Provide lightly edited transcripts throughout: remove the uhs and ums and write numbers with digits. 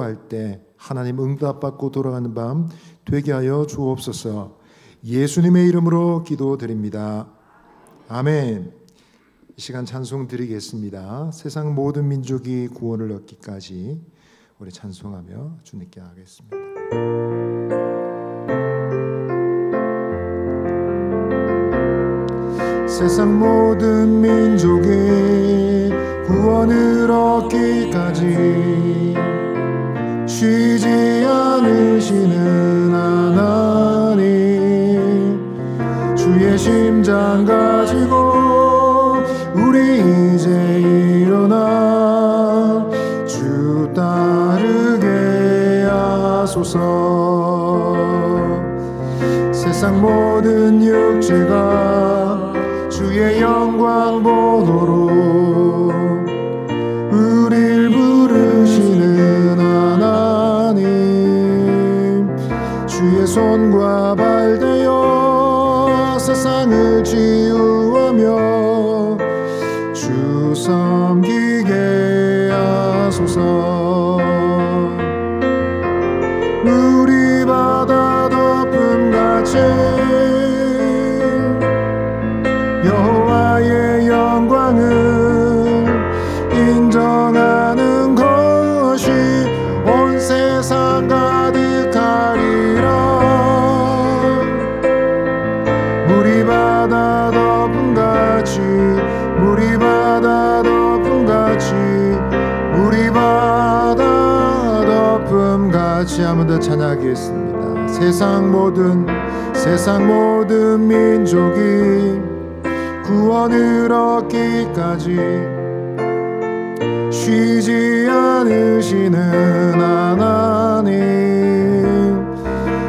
할 때 하나님 응답받고 돌아가는 밤 되게 하여 주옵소서. 예수님의 이름으로 기도드립니다. 아멘. 이 시간 찬송 드리겠습니다. 세상 모든 민족이 구원을 얻기까지 우리 찬송하며 주님께 하겠습니다. 세상 모든 민족이 구원을 얻기까지 쉬지 않으시는 하나님, 주의 심장 가지고 우리 이제 일어나 주 따르게 하소서. 세상 모든 육체가 주의 영광 보도록 우릴 부르시는 하나님, 주의 손과 발 되어 세상을 치유하며 주 섬기게 하소서. 우리 바다 덮음같이 여호와의 영광을 인정하는 것이 온 세상 가득하리라. 물이 바다 덮음같이, 물이 바다 덮음같이, 물이 바다 덮음같이. 한 번 더 찬양하겠습니다. 세상 모든 민족이 구원을 얻기까지 쉬지 않으시는 하나님,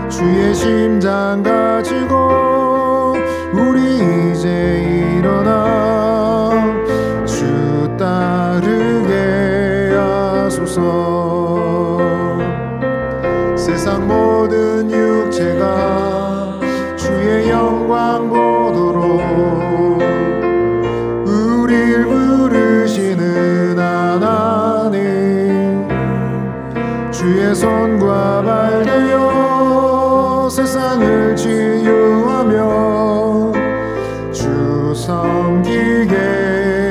주의 심장 가지고 우리 이제 일어나 주 따르게 하소서. 세상 모든 육체가 주의 영광 보도록 우릴 부르시는 하나님, 주의 손과 발 되어 세상을 치유하며 주 섬기게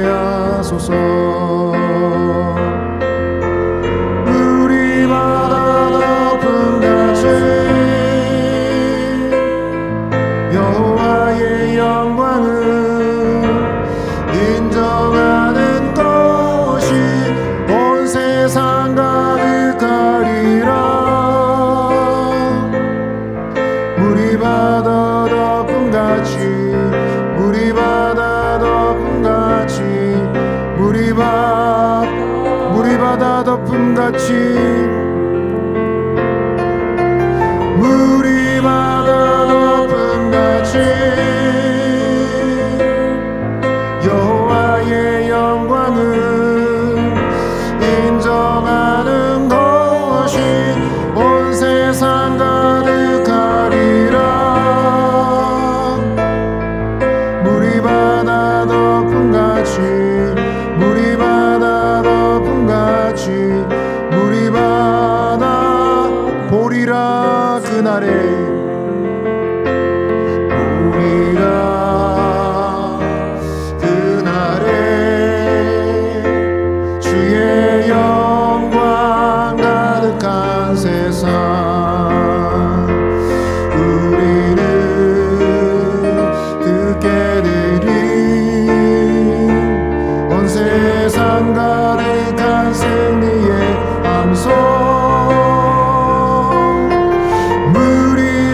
하소서. 우리 바다 덮음같이 여호와의 영광을 인정하는 것이 온 세상 가득하리라. 물이 바다 덮음같이, 물이 바다 덮음같이, 물이 바다 덮음같이, 물이 바다 덮음같이 여호와의 영광을 인정하는 것이 온 세상 가득하리라. 물이 바다 덮음같이, 물이 바다 덮음같이, 물이 바다 보리라. 그날에 주의 영광 가득한 세상, 우리는 듣게 되리 온 세상 가득한 승리의 함성. 물이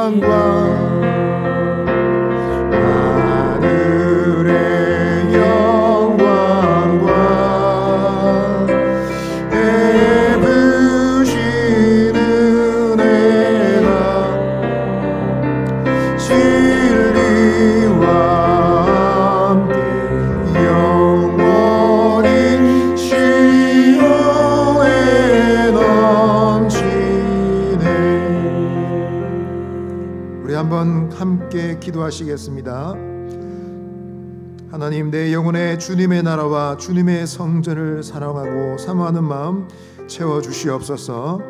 영광과 하늘의 영광과 베푸신 은혜가 진리와 함께 영원히 시온에 넘치네. 우리 한번 함께 기도하시겠습니다. 하나님, 내 영혼에 주님의 나라와 주님의 성전을 사랑하고 사모하는 마음 채워주시옵소서.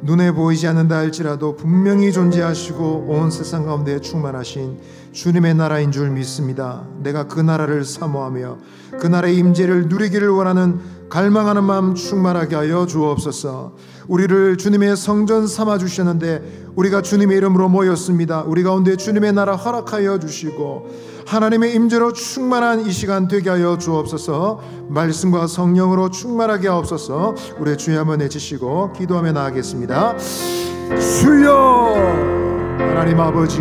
눈에 보이지 않는다 할지라도 분명히 존재하시고 온 세상 가운데 충만하신 주님의 나라인 줄 믿습니다. 내가 그 나라를 사모하며 그 나라의 임재를 누리기를 원하는 갈망하는 마음 충만하게 하여 주옵소서. 우리를 주님의 성전 삼아 주셨는데 우리가 주님의 이름으로 모였습니다. 우리 가운데 주님의 나라 허락하여 주시고 하나님의 임재로 충만한 이 시간 되게 하여 주옵소서. 말씀과 성령으로 충만하게 하옵소서. 우리 주여 한번 외치시고 기도하며 나아가겠습니다. 주여, 하나님 아버지,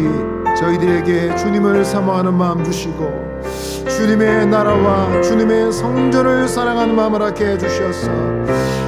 저희들에게 주님을 사모하는 마음 주시고 주님의 나라와 주님의 성전을 사랑하는 마음을 갖게 해주셔서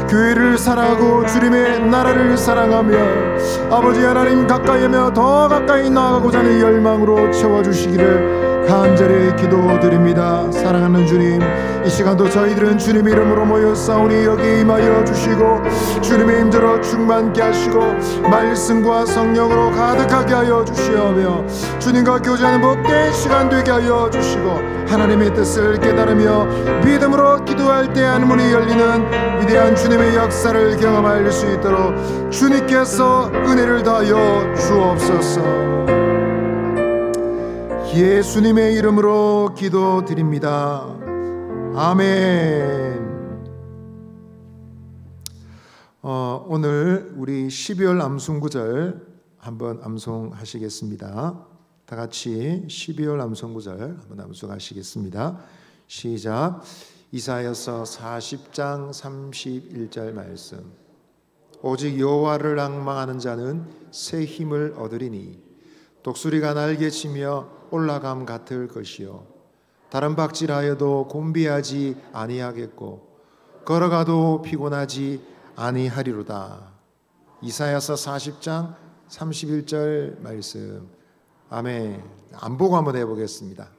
교회를 사랑하고 주님의 나라를 사랑하며 아버지 하나님 가까이하며 더 가까이 나아가고자 하는 열망으로 채워주시기를 간절히 기도드립니다. 사랑하는 주님, 이 시간도 저희들은 주님의 이름으로 모였사오니 여기 임하여 주시고 주님의 임재로 충만케 하시고 말씀과 성령으로 가득하게 하여 주시오며 주님과 교제하는 복된 시간 되게 하여 주시고 하나님의 뜻을 깨달으며 믿음으로 기도할 때 하늘문이 열리는 위대한 주님의 역사를 경험할 수 있도록 주님께서 은혜를 다하여 주옵소서. 예수님의 이름으로 기도드립니다. 아멘. 오늘 우리 12월 암송구절 한번 암송하시겠습니다. 다 같이 12월 암송구절 한번 암송하시겠습니다. 시작. 이사야서 40장 31절 말씀. 오직 여호와를 앙망하는 자는 새 힘을 얻으리니 독수리가 날개치며 올라감 같을 것이요 다른 박질하여도 곤비하지 아니하겠고 걸어가도 피곤하지 아니하리로다. 이사야서 40장 31절 말씀. 아멘. 안 보고 한번 해보겠습니다.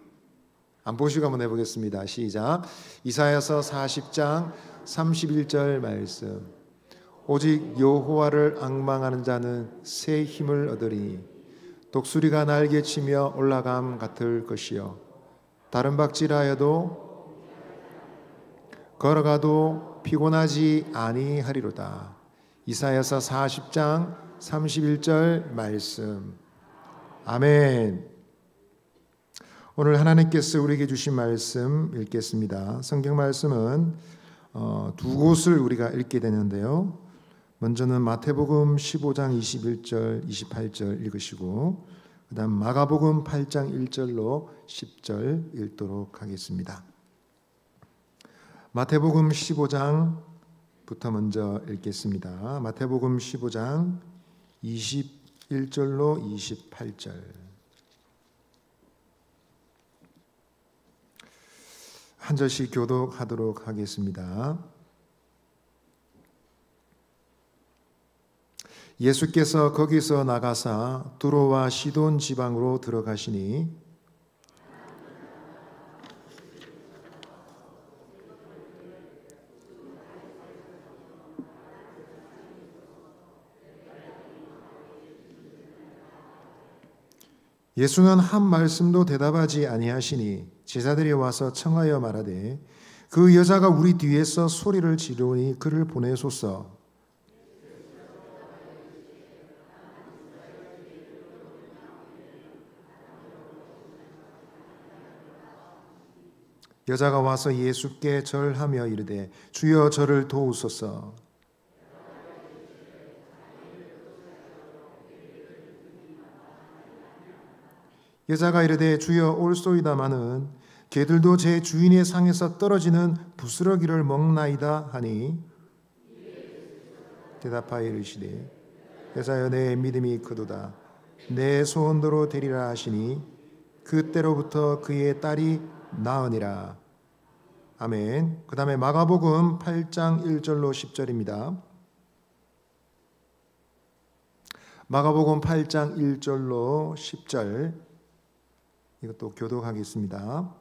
안 보시고 한번 해보겠습니다. 시작. 이사야서 40장 31절 말씀. 오직 여호와를 앙망하는 자는 새 힘을 얻으리니 독수리가 날개치며 올라감 같을 것이요 다른 박질하여도 걸어가도 피곤하지 아니하리로다. 이사야서 40장 31절 말씀. 아멘. 오늘 하나님께서 우리에게 주신 말씀 읽겠습니다. 성경 말씀은 두 곳을 우리가 읽게 되는데요. 먼저는 마태복음 15장 21절 28절 읽으시고 그 다음 마가복음 8장 1절로 10절 읽도록 하겠습니다. 마태복음 15장부터 먼저 읽겠습니다. 마태복음 15장 21절로 28절. 한 절씩 교독하도록 하겠습니다. 예수께서 거기서 나가사 두로와 시돈 지방으로 들어가시니 예수는 한 말씀도 대답하지 아니하시니 제자들이 와서 청하여 말하되 그 여자가 우리 뒤에서 소리를 지르니 그를 보내소서. 여자가 와서 예수께 절하며 이르되 주여 저를 도우소서. 여자가 이르되 주여 올소이다마는 개들도 제 주인의 상에서 떨어지는 부스러기를 먹나이다 하니 대답하여 이르시되 여자여 내 믿음이 크도다. 내 소원대로 되리라 하시니 그때로부터 그의 딸이 나으니라. 아멘. 그 다음에 마가복음 8장 1절로 10절입니다. 마가복음 8장 1절로 10절, 이것도 교독하겠습니다.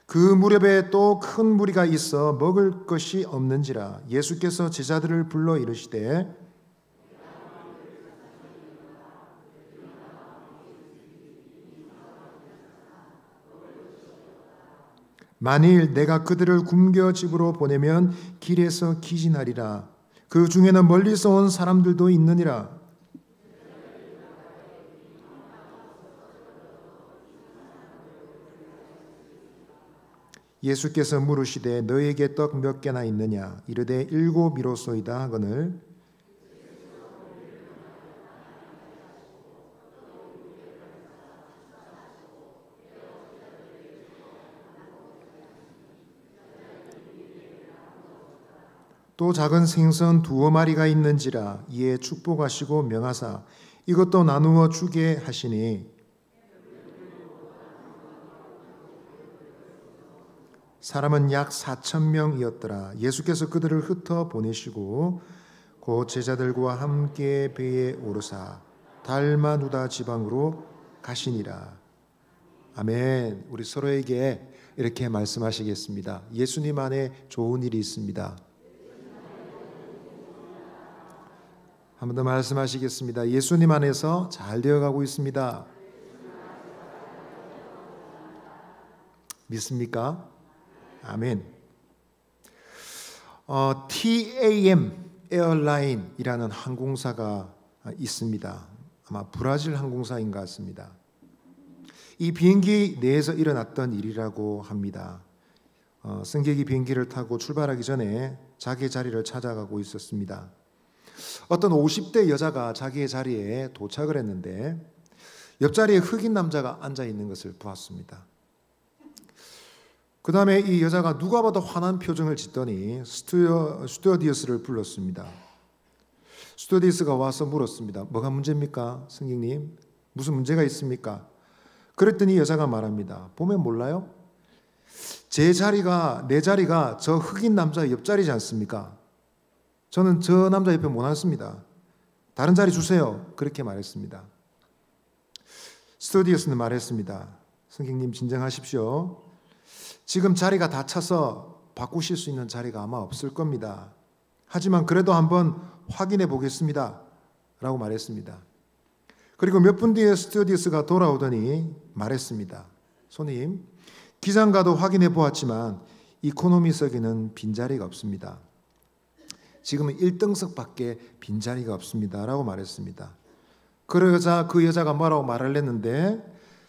그 무렵에 또 큰 무리가 있어 먹을 것이 없는지라 예수께서 제자들을 불러 이르시되 만일 내가 그들을 굶겨 집으로 보내면 길에서 기진하리라. 그 중에는 멀리서 온 사람들도 있느니라. 예수께서 물으시되 너에게 떡 몇 개나 있느냐? 이르되 7이로소이다 하거늘 또 작은 생선 2마리가 있는지라. 이에 축복하시고 명하사 이것도 나누어 주게 하시니 사람은 약 4,000명이었더라. 예수께서 그들을 흩어 보내시고 곧 제자들과 함께 배에 오르사 달마누다 지방으로 가시니라. 아멘. 우리 서로에게 이렇게 말씀하시겠습니다. 예수님 안에 좋은 일이 있습니다. 한 번 더 말씀하시겠습니다. 예수님 안에서 잘 되어가고 있습니다. 믿습니까? 아멘. TAM 에어라인이라는 항공사가 있습니다. 아마 브라질 항공사인 것 같습니다. 이 비행기 내에서 일어났던 일이라고 합니다. 승객이 비행기를 타고 출발하기 전에 자기의 자리를 찾아가고 있었습니다. 어떤 50대 여자가 자기의 자리에 도착을 했는데 옆자리에 흑인 남자가 앉아 있는 것을 보았습니다. 그 다음에 이 여자가 누가 봐도 화난 표정을 짓더니 스튜어디스를 불렀습니다. 스튜어디스가 와서 물었습니다. 뭐가 문제입니까? 승객님, 무슨 문제가 있습니까? 그랬더니 여자가 말합니다. 보면 몰라요? 내 자리가 저 흑인 남자 옆자리지 않습니까? 저는 저 남자 옆에 못 앉습니다. 다른 자리 주세요. 그렇게 말했습니다. 스튜어디스는 말했습니다. 승객님 진정하십시오. 지금 자리가 다 차서 바꾸실 수 있는 자리가 아마 없을 겁니다. 하지만 그래도 한번 확인해 보겠습니다. 라고 말했습니다. 그리고 몇 분 뒤에 스튜어디스가 돌아오더니 말했습니다. 손님, 기장과도 확인해 보았지만 이코노미석에는 빈자리가 없습니다. 지금은 1등석밖에 빈자리가 없습니다. 라고 말했습니다. 그러자 그 여자가 뭐라고 말을 했는데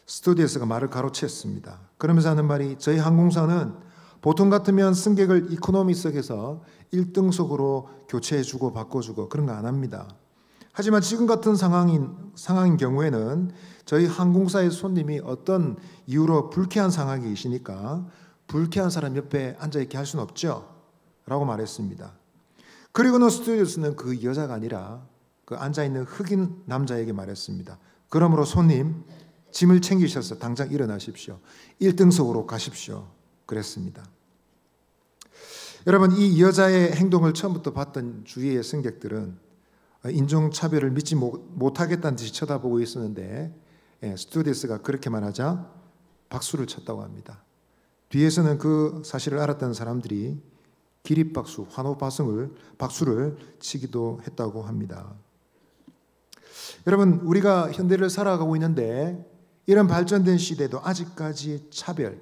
스튜어디스가 말을 가로챘습니다. 그러면서 하는 말이 저희 항공사는 보통 같으면 승객을 이코노미석에서 1등석으로 교체해주고 바꿔주고 그런 거 안 합니다. 하지만 지금 같은 상황인 경우에는 저희 항공사의 손님이 어떤 이유로 불쾌한 상황이 계시니까 불쾌한 사람 옆에 앉아있게 할 수는 없죠. 라고 말했습니다. 그리고는 스튜어디스는 그 여자가 아니라 그 앉아있는 흑인 남자에게 말했습니다. 그러므로 손님, 짐을 챙기셔서 당장 일어나십시오. 1등석으로 가십시오. 그랬습니다. 여러분, 이 여자의 행동을 처음부터 봤던 주위의 승객들은 인종차별을 믿지 못하겠다는 듯이 쳐다보고 있었는데 스튜어디스가 그렇게 말하자 박수를 쳤다고 합니다. 뒤에서는 그 사실을 알았던 사람들이 기립박수, 박수를 치기도 했다고 합니다. 여러분, 우리가 현대를 살아가고 있는데 이런 발전된 시대에도 아직까지 차별,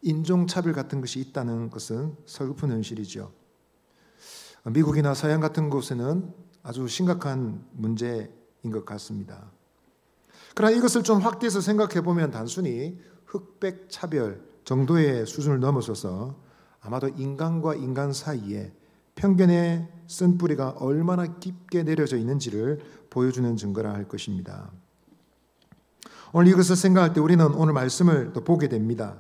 인종차별 같은 것이 있다는 것은 서글픈 현실이죠. 미국이나 서양 같은 곳에는 아주 심각한 문제인 것 같습니다. 그러나 이것을 좀 확대해서 생각해 보면 단순히 흑백 차별 정도의 수준을 넘어서서 아마도 인간과 인간 사이에 편견의 쓴뿌리가 얼마나 깊게 내려져 있는지를 보여주는 증거라 할 것입니다. 오늘 이것을 생각할 때 우리는 오늘 말씀을 또 보게 됩니다.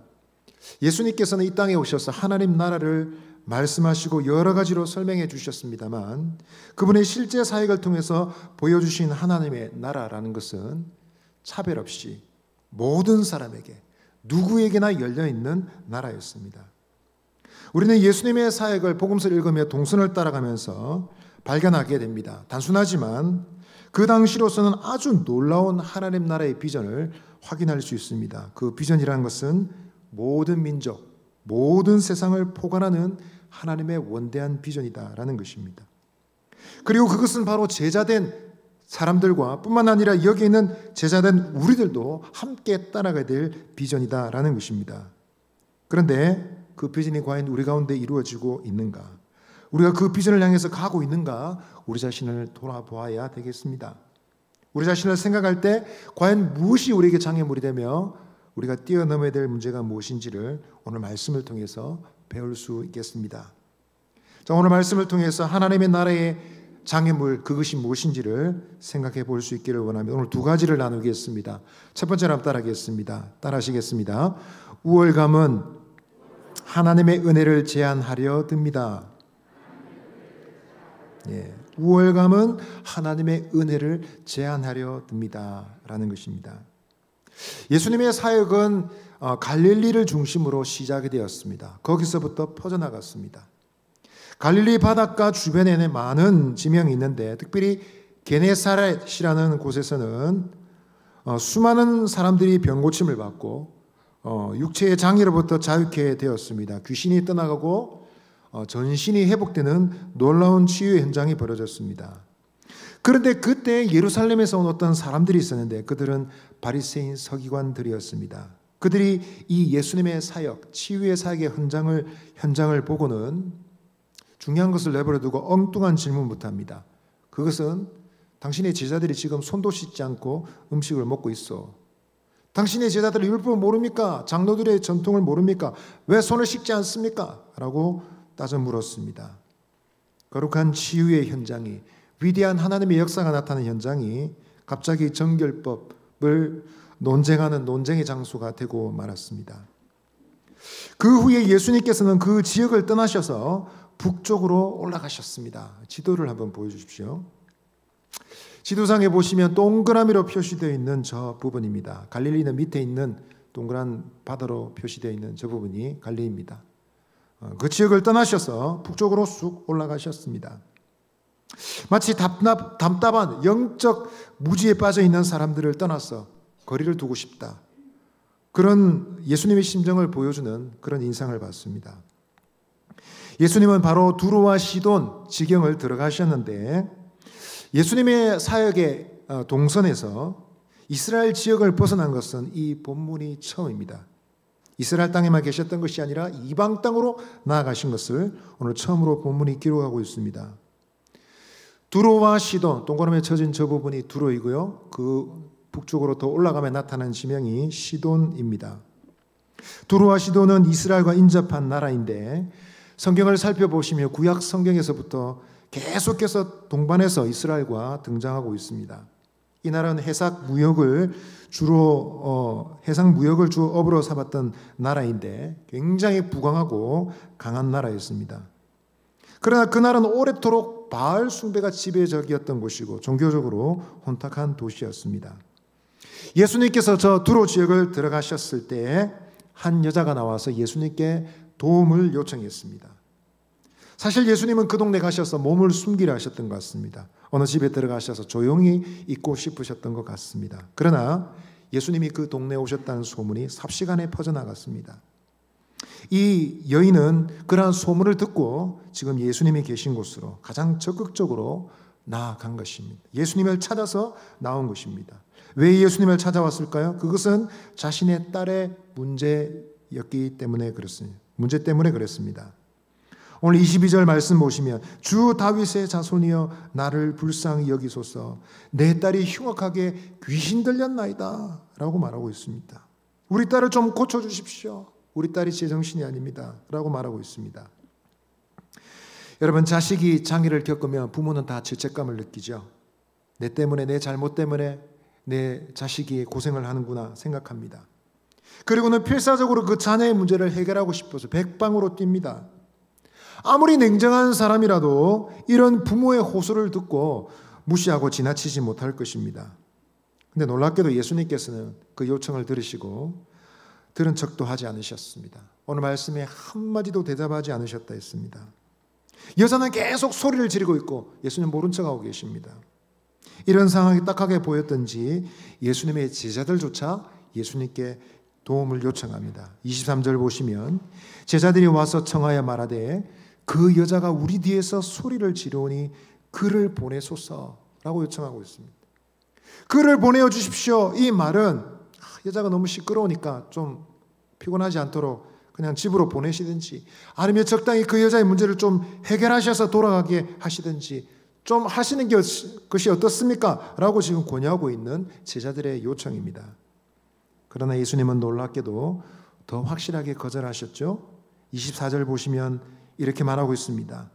예수님께서는 이 땅에 오셔서 하나님 나라를 말씀하시고 여러 가지로 설명해 주셨습니다만 그분의 실제 사역을 통해서 보여주신 하나님의 나라라는 것은 차별 없이 모든 사람에게 누구에게나 열려있는 나라였습니다. 우리는 예수님의 사역을 복음서를 읽으며 동선을 따라가면서 발견하게 됩니다. 단순하지만 그 당시로서는 아주 놀라운 하나님 나라의 비전을 확인할 수 있습니다. 그 비전이라는 것은 모든 민족, 모든 세상을 포괄하는 하나님의 원대한 비전이다라는 것입니다. 그리고 그것은 바로 제자된 사람들과 뿐만 아니라 여기 있는 제자된 우리들도 함께 따라가야 될 비전이다라는 것입니다. 그런데 그 비전이 과연 우리 가운데 이루어지고 있는가? 우리가 그 비전을 향해서 가고 있는가? 우리 자신을 돌아보아야 되겠습니다. 우리 자신을 생각할 때 과연 무엇이 우리에게 장애물이 되며 우리가 뛰어넘어야 될 문제가 무엇인지를 오늘 말씀을 통해서 배울 수 있겠습니다. 자, 오늘 말씀을 통해서 하나님의 나라의 장애물 그것이 무엇인지를 생각해 볼 수 있기를 원합니다. 오늘 두 가지를 나누겠습니다. 첫 번째로 한번 따라하겠습니다. 따라하시겠습니다. 우월감은 하나님의 은혜를 제한하려 듭니다. 우월감은 하나님의 은혜를 제한하려 듭니다. 라는 것입니다. 예수님의 사역은 갈릴리를 중심으로 시작이 되었습니다. 거기서부터 퍼져나갔습니다. 갈릴리 바닷가 주변에는 많은 지명이 있는데 특별히 게네사렛이라는 곳에서는 수많은 사람들이 병고침을 받고 육체의 장애로부터 자유케 되었습니다. 귀신이 떠나가고 전신이 회복되는 놀라운 치유 현장이 벌어졌습니다. 그런데 그때 예루살렘에서 온 어떤 사람들이 있었는데 그들은 바리새인 서기관들이었습니다. 그들이 이 예수님의 사역, 치유의 사역의 현장을 보고는 중요한 것을 내버려 두고 엉뚱한 질문부터 합니다. 그것은 당신의 제자들이 지금 손도 씻지 않고 음식을 먹고 있어. 당신의 제자들의 율법을 모릅니까? 장로들의 전통을 모릅니까? 왜 손을 씻지 않습니까? 라고 따져 물었습니다. 거룩한 치유의 현장이, 위대한 하나님의 역사가 나타나는 현장이 갑자기 정결법을 논쟁하는 논쟁의 장소가 되고 말았습니다. 그 후에 예수님께서는 그 지역을 떠나셔서 북쪽으로 올라가셨습니다. 지도를 한번 보여주십시오. 지도상에 보시면 동그라미로 표시되어 있는 저 부분입니다. 갈릴리는 밑에 있는 동그란 바다로 표시되어 있는 저 부분이 갈릴리입니다. 그 지역을 떠나셔서 북쪽으로 쑥 올라가셨습니다. 마치 답답한 영적 무지에 빠져 있는 사람들을 떠나서 거리를 두고 싶다. 그런 예수님의 심정을 보여주는 그런 인상을 받습니다. 예수님은 바로 두로와 시돈 지경을 들어가셨는데 예수님의 사역의 동선에서 이스라엘 지역을 벗어난 것은 이 본문이 처음입니다. 이스라엘 땅에만 계셨던 것이 아니라 이방 땅으로 나아가신 것을 오늘 처음으로 본문이 기록하고 있습니다. 두로와 시돈, 동그라미에 쳐진 저 부분이 두로이고요. 그 북쪽으로 더 올라가면 나타나는 지명이 시돈입니다. 두로와 시돈은 이스라엘과 인접한 나라인데 성경을 살펴보시면 구약 성경에서부터 계속해서 동반해서 이스라엘과 등장하고 있습니다. 이 나라는 해상 무역을 주로 업으로 삼았던 나라인데 굉장히 부강하고 강한 나라였습니다. 그러나 그 나라는 오래도록 바알 숭배가 지배적이었던 곳이고 종교적으로 혼탁한 도시였습니다. 예수님께서 저 두로 지역을 들어가셨을 때 한 여자가 나와서 예수님께 도움을 요청했습니다. 사실 예수님은 그 동네 가셔서 몸을 숨기려 하셨던 것 같습니다. 어느 집에 들어가셔서 조용히 있고 싶으셨던 것 같습니다. 그러나 예수님이 그 동네에 오셨다는 소문이 삽시간에 퍼져나갔습니다. 이 여인은 그러한 소문을 듣고 지금 예수님이 계신 곳으로 가장 적극적으로 나아간 것입니다. 예수님을 찾아서 나온 것입니다. 왜 예수님을 찾아왔을까요? 그것은 자신의 딸의 문제였기 때문에 그렇습니다. 문제 때문에 그랬습니다. 오늘 22절 말씀 보시면 주 다윗의 자손이여 나를 불쌍히 여기소서 내 딸이 흉악하게 귀신 들렸나이다 라고 말하고 있습니다. 우리 딸을 좀 고쳐주십시오. 우리 딸이 제정신이 아닙니다 라고 말하고 있습니다. 여러분, 자식이 장애를 겪으면 부모는 다 죄책감을 느끼죠. 내 때문에, 내 잘못 때문에 내 자식이 고생을 하는구나 생각합니다. 그리고는 필사적으로 그 자녀의 문제를 해결하고 싶어서 백방으로 뜁니다. 아무리 냉정한 사람이라도 이런 부모의 호소를 듣고 무시하고 지나치지 못할 것입니다. 근데 놀랍게도 예수님께서는 그 요청을 들으시고 들은 척도 하지 않으셨습니다. 오늘 말씀에 한마디도 대답하지 않으셨다 했습니다. 여자는 계속 소리를 지르고 있고 예수님 모른 척하고 계십니다. 이런 상황이 딱하게 보였던지 예수님의 제자들조차 예수님께 도움을 요청합니다. 23절 보시면 제자들이 와서 청하여 말하되 그 여자가 우리 뒤에서 소리를 지르오니 그를 보내소서라고 요청하고 있습니다. 그를 보내어 주십시오. 이 말은 여자가 너무 시끄러우니까 좀 피곤하지 않도록 그냥 집으로 보내시든지 아니면 적당히 그 여자의 문제를 좀 해결하셔서 돌아가게 하시든지 좀 하시는 것이 어떻습니까? 라고 지금 권유하고 있는 제자들의 요청입니다. 그러나 예수님은 놀랍게도 더 확실하게 거절하셨죠. 24절 보시면 이렇게 말하고 있습니다.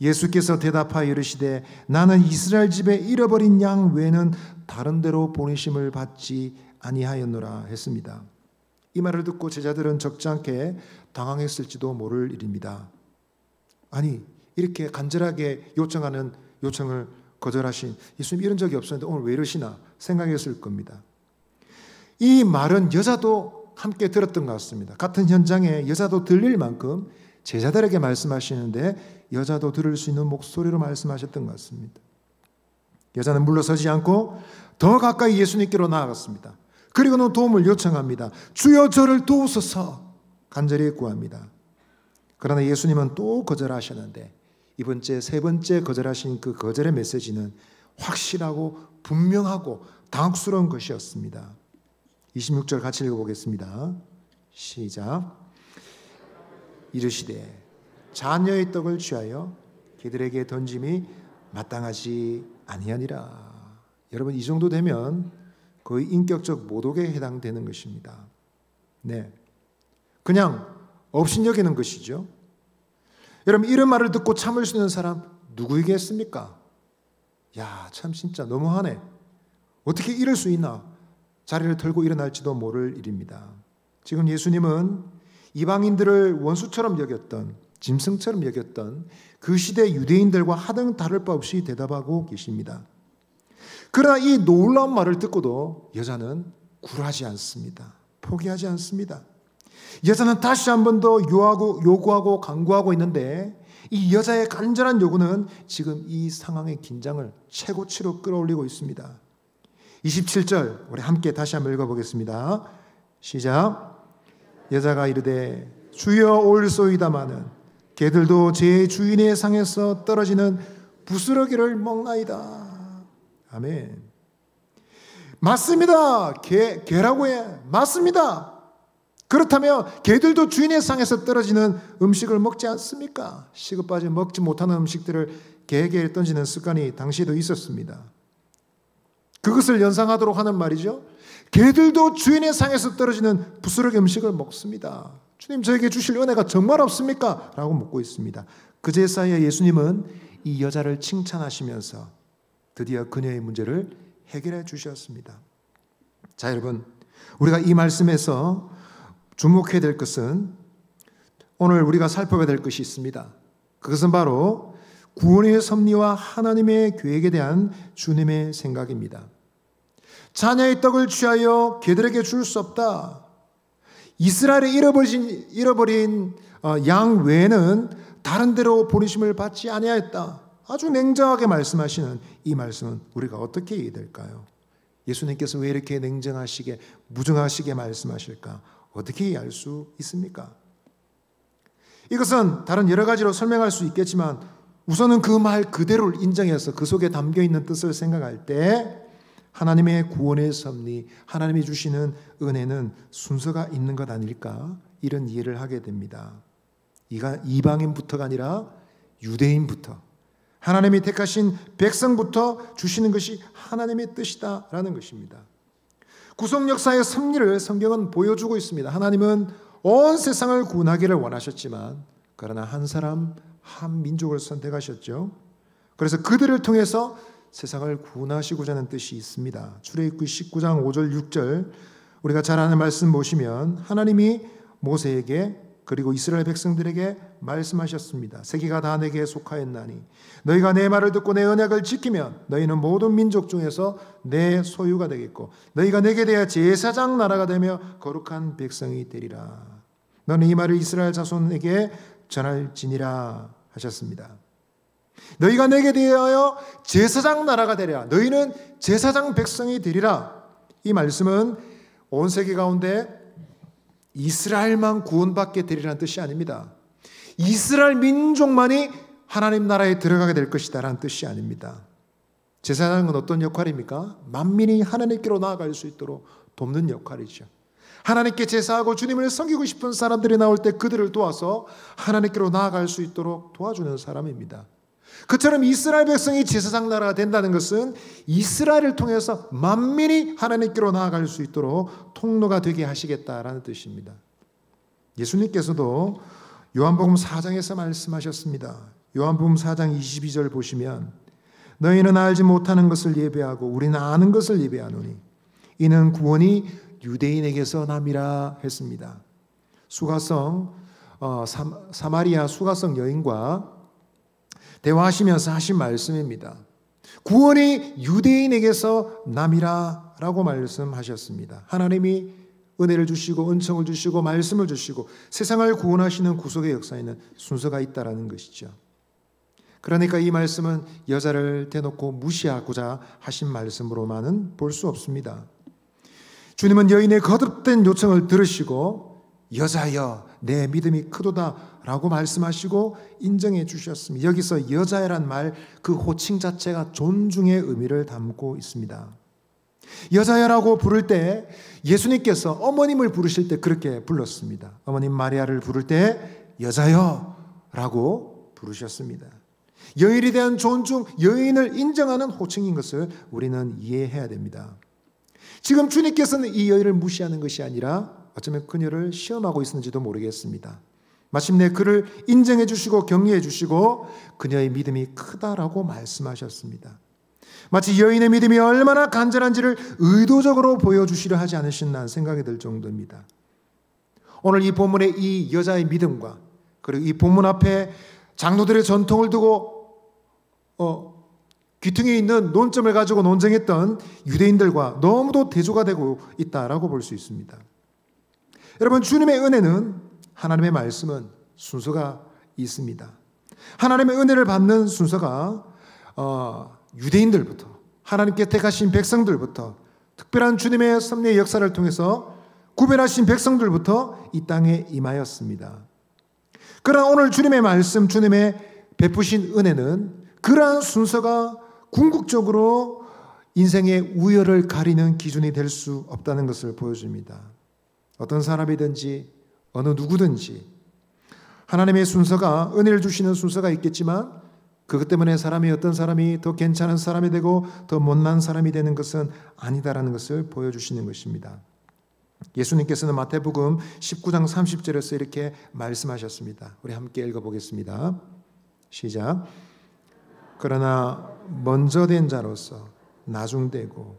예수께서 대답하여 이르시되 나는 이스라엘 집에 잃어버린 양 외에는 다른 데로 보내심을 받지 아니하였노라 했습니다. 이 말을 듣고 제자들은 적잖게 당황했을지도 모를 일입니다. 아니 이렇게 간절하게 요청하는 요청을 거절하신 예수님 이런 적이 없었는데 오늘 왜 이러시나 생각했을 겁니다. 이 말은 여자도 함께 들었던 것 같습니다. 같은 현장에 여자도 들릴 만큼 제자들에게 말씀하시는데 여자도 들을 수 있는 목소리로 말씀하셨던 것 같습니다. 여자는 물러서지 않고 더 가까이 예수님께로 나아갔습니다. 그리고는 도움을 요청합니다. 주여 저를 도우소서 간절히 구합니다. 그러나 예수님은 또 거절하셨는데 이번째 세 번째 거절하신 그 거절의 메시지는 확실하고 분명하고 당혹스러운 것이었습니다. 26절 같이 읽어보겠습니다. 시작. 이르시되 자녀의 떡을 취하여 그들에게 던짐이 마땅하지 아니하니라. 여러분 이 정도 되면 거의 인격적 모독에 해당되는 것입니다. 네, 그냥 업신여기는 것이죠. 여러분 이런 말을 듣고 참을 수 있는 사람 누구이겠습니까? 야, 참 진짜 너무하네. 어떻게 이럴 수 있나? 자리를 털고 일어날지도 모를 일입니다. 지금 예수님은 이방인들을 원수처럼 여겼던 짐승처럼 여겼던 그 시대 유대인들과 하등 다를 바 없이 대답하고 계십니다. 그러나 이 놀라운 말을 듣고도 여자는 굴하지 않습니다. 포기하지 않습니다. 여자는 다시 한 번 더 요구하고 강구하고 있는데 이 여자의 간절한 요구는 지금 이 상황의 긴장을 최고치로 끌어올리고 있습니다. 27절 우리 함께 다시 한번 읽어보겠습니다. 시작. 여자가 이르되 주여 올소이다마는 개들도 제 주인의 상에서 떨어지는 부스러기를 먹나이다. 아멘. 맞습니다. 개라고 해. 맞습니다. 그렇다면 개들도 주인의 상에서 떨어지는 음식을 먹지 않습니까? 시급빠져 먹지 못하는 음식들을 개에게 던지는 습관이 당시에도 있었습니다. 그것을 연상하도록 하는 말이죠. 개들도 주인의 상에서 떨어지는 부스러기 음식을 먹습니다. 주님 저에게 주실 은혜가 정말 없습니까? 라고 묻고 있습니다. 그제서야 예수님은 이 여자를 칭찬하시면서 드디어 그녀의 문제를 해결해 주셨습니다. 자 여러분 우리가 이 말씀에서 주목해야 될 것은 오늘 우리가 살펴봐야 될 것이 있습니다. 그것은 바로 구원의 섭리와 하나님의 계획에 대한 주님의 생각입니다. 자녀의 떡을 취하여 개들에게 줄 수 없다. 이스라엘에 잃어버린 양 외에는 다른 데로 보내심을 받지 아니하였다. 아주 냉정하게 말씀하시는 이 말씀은 우리가 어떻게 이해해야 될까요? 예수님께서 왜 이렇게 냉정하시게 무정하시게 말씀하실까? 어떻게 이해할 수 있습니까? 이것은 다른 여러 가지로 설명할 수 있겠지만 우선은 그 말 그대로를 인정해서 그 속에 담겨있는 뜻을 생각할 때 하나님의 구원의 섭리, 하나님이 주시는 은혜는 순서가 있는 것 아닐까? 이런 이해를 하게 됩니다. 이방인부터가 아니라 유대인부터 하나님이 택하신 백성부터 주시는 것이 하나님의 뜻이다라는 것입니다. 구속 역사의 섭리를 성경은 보여주고 있습니다. 하나님은 온 세상을 구원하기를 원하셨지만 그러나 한 사람, 한 민족을 선택하셨죠. 그래서 그들을 통해서 세상을 구원하시고자 하는 뜻이 있습니다. 출애굽기 19장 5절 6절 우리가 잘 아는 말씀 보시면 하나님이 모세에게 그리고 이스라엘 백성들에게 말씀하셨습니다. 세계가 다 내게 속하였나니 너희가 내 말을 듣고 내 언약을 지키면 너희는 모든 민족 중에서 내 소유가 되겠고 너희가 내게 대하여 제사장 나라가 되며 거룩한 백성이 되리라. 너는 이 말을 이스라엘 자손에게 전할지니라 하셨습니다. 너희가 내게 대하여 제사장 나라가 되리라. 너희는 제사장 백성이 되리라. 이 말씀은 온 세계 가운데 이스라엘만 구원받게 되리라는 뜻이 아닙니다. 이스라엘 민족만이 하나님 나라에 들어가게 될 것이다 라는 뜻이 아닙니다. 제사장은 어떤 역할입니까? 만민이 하나님께로 나아갈 수 있도록 돕는 역할이죠. 하나님께 제사하고 주님을 섬기고 싶은 사람들이 나올 때 그들을 도와서 하나님께로 나아갈 수 있도록 도와주는 사람입니다. 그처럼 이스라엘 백성이 제사장 나라가 된다는 것은 이스라엘을 통해서 만민이 하나님께로 나아갈 수 있도록 통로가 되게 하시겠다라는 뜻입니다. 예수님께서도 요한복음 4장에서 말씀하셨습니다. 요한복음 4장 22절 보시면 너희는 알지 못하는 것을 예배하고 우리는 아는 것을 예배하노니 이는 구원이 유대인에게서 남이라 했습니다. 수가성 사마리아 수가성 여인과 대화하시면서 하신 말씀입니다. 구원이 유대인에게서 남이라 라고 말씀하셨습니다. 하나님이 은혜를 주시고 은총을 주시고 말씀을 주시고 세상을 구원하시는 구속의 역사에는 순서가 있다라는 것이죠. 그러니까 이 말씀은 여자를 대놓고 무시하고자 하신 말씀으로만은 볼 수 없습니다. 주님은 여인의 거듭된 요청을 들으시고 여자여 내 믿음이 크도다 라고 말씀하시고 인정해 주셨습니다. 여기서 여자애란 말 그 호칭 자체가 존중의 의미를 담고 있습니다. 여자애라고 부를 때 예수님께서 어머님을 부르실 때 그렇게 불렀습니다. 어머님 마리아를 부를 때 여자여 라고 부르셨습니다. 여인에 대한 존중, 여인을 인정하는 호칭인 것을 우리는 이해해야 됩니다. 지금 주님께서는 이 여인을 무시하는 것이 아니라 어쩌면 그녀를 시험하고 있는지도 모르겠습니다. 마침내 그를 인정해 주시고 격려해 주시고 그녀의 믿음이 크다라고 말씀하셨습니다. 마치 여인의 믿음이 얼마나 간절한지를 의도적으로 보여주시려 하지 않으셨나 생각이 들 정도입니다. 오늘 이 본문의 이 여자의 믿음과 그리고 이 본문 앞에 장로들의 전통을 두고 귀퉁이에 있는 논점을 가지고 논쟁했던 유대인들과 너무도 대조가 되고 있다라고 볼 수 있습니다. 여러분, 주님의 은혜는, 하나님의 말씀은 순서가 있습니다. 하나님의 은혜를 받는 순서가 유대인들부터, 하나님께 택하신 백성들부터, 특별한 주님의 섭리의 역사를 통해서 구별하신 백성들부터 이 땅에 임하였습니다. 그러나 오늘 주님의 말씀, 주님의 베푸신 은혜는 그러한 순서가 궁극적으로 인생의 우열을 가리는 기준이 될 수 없다는 것을 보여줍니다. 어떤 사람이든지 어느 누구든지 하나님의 순서가, 은혜를 주시는 순서가 있겠지만 그것 때문에 어떤 사람이 더 괜찮은 사람이 되고 더 못난 사람이 되는 것은 아니다라는 것을 보여주시는 것입니다. 예수님께서는 마태복음 19장 30절에서 이렇게 말씀하셨습니다. 우리 함께 읽어보겠습니다. 시작. 그러나 먼저 된 자로서 나중되고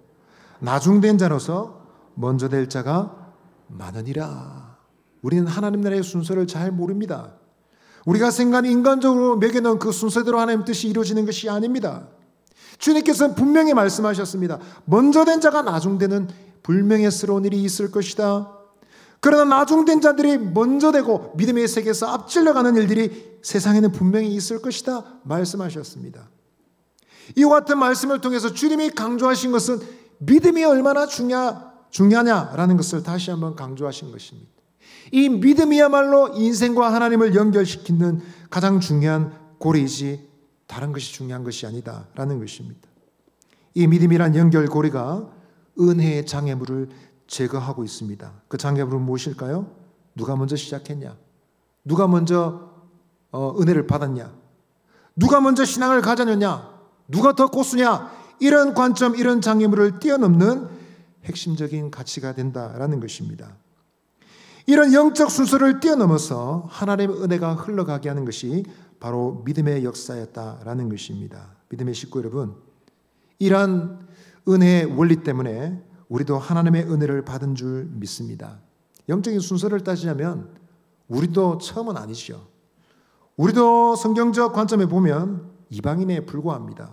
나중된 자로서 먼저 될 자가 많으니라. 우리는 하나님 나라의 순서를 잘 모릅니다. 우리가 생각하는 인간적으로 매겨놓은 그 순서대로 하나님 뜻이 이루어지는 것이 아닙니다. 주님께서는 분명히 말씀하셨습니다. 먼저 된 자가 나중되는 불명예스러운 일이 있을 것이다. 그러나 나중된 자들이 먼저 되고 믿음의 세계에서 앞질러가는 일들이 세상에는 분명히 있을 것이다 말씀하셨습니다. 이와 같은 말씀을 통해서 주님이 강조하신 것은 믿음이 얼마나 중요하냐라는 것을 다시 한번 강조하신 것입니다. 이 믿음이야말로 인생과 하나님을 연결시키는 가장 중요한 고리이지 다른 것이 중요한 것이 아니다라는 것입니다. 이 믿음이란 연결고리가 은혜의 장애물을 제거하고 있습니다. 그 장애물은 무엇일까요? 누가 먼저 시작했냐? 누가 먼저 은혜를 받았냐? 누가 먼저 신앙을 가졌느냐? 누가 더 고수냐? 이런 관점, 이런 장애물을 뛰어넘는 핵심적인 가치가 된다라는 것입니다. 이런 영적 순서를 뛰어넘어서 하나님의 은혜가 흘러가게 하는 것이 바로 믿음의 역사였다라는 것입니다. 믿음의 식구 여러분, 이러한 은혜의 원리 때문에 우리도 하나님의 은혜를 받은 줄 믿습니다. 영적인 순서를 따지자면 우리도 처음은 아니죠. 우리도 성경적 관점에 보면 이방인에 불과합니다.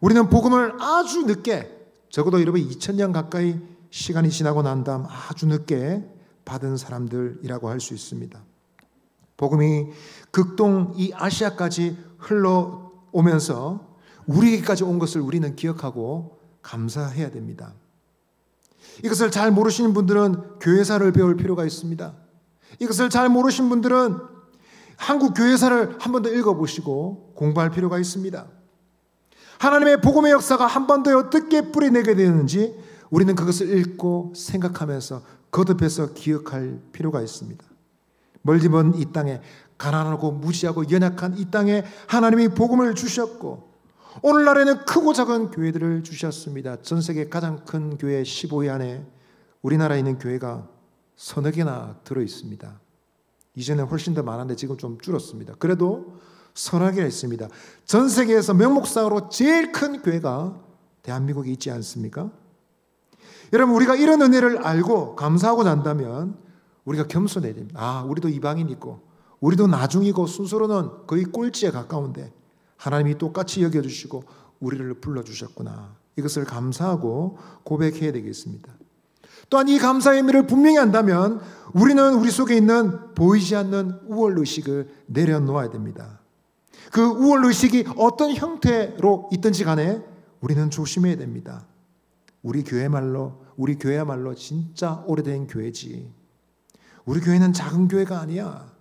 우리는 복음을 아주 늦게, 적어도 여러분 2000년 가까이 시간이 지나고 난 다음 아주 늦게 받은 사람들이라고 할 수 있습니다. 복음이 극동 이 아시아까지 흘러오면서 우리에게까지 온 것을 우리는 기억하고 감사해야 됩니다. 이것을 잘 모르시는 분들은 교회사를 배울 필요가 있습니다. 이것을 잘 모르신 분들은 한국 교회사를 한 번 더 읽어보시고 공부할 필요가 있습니다. 하나님의 복음의 역사가 한 번 더 어떻게 뿌리내게 되는지 우리는 그것을 읽고 생각하면서 거듭해서 기억할 필요가 있습니다. 멀리 먼 이 땅에, 가난하고 무지하고 연약한 이 땅에 하나님이 복음을 주셨고 오늘날에는 크고 작은 교회들을 주셨습니다. 전 세계 가장 큰 교회 15위 안에 우리나라에 있는 교회가 서너 개나 들어있습니다. 이전에 훨씬 더 많았는데 지금 좀 줄었습니다. 그래도 서너 개가 있습니다. 전 세계에서 명목상으로 제일 큰 교회가 대한민국에 있지 않습니까? 여러분, 우리가 이런 은혜를 알고 감사하고 난다면 우리가 겸손해야 됩니다. 우리도 이방인 있고 우리도 나중이고 순서로는 거의 꼴찌에 가까운데 하나님이 똑같이 여겨주시고 우리를 불러주셨구나. 이것을 감사하고 고백해야 되겠습니다. 또한 이 감사의 의미를 분명히 한다면 우리는 우리 속에 있는 보이지 않는 우월의식을 내려놓아야 됩니다. 그 우월의식이 어떤 형태로 있든지 간에 우리는 조심해야 됩니다. 우리 교회야말로 진짜 오래된 교회지. 우리 교회는 작은 교회가 아니야.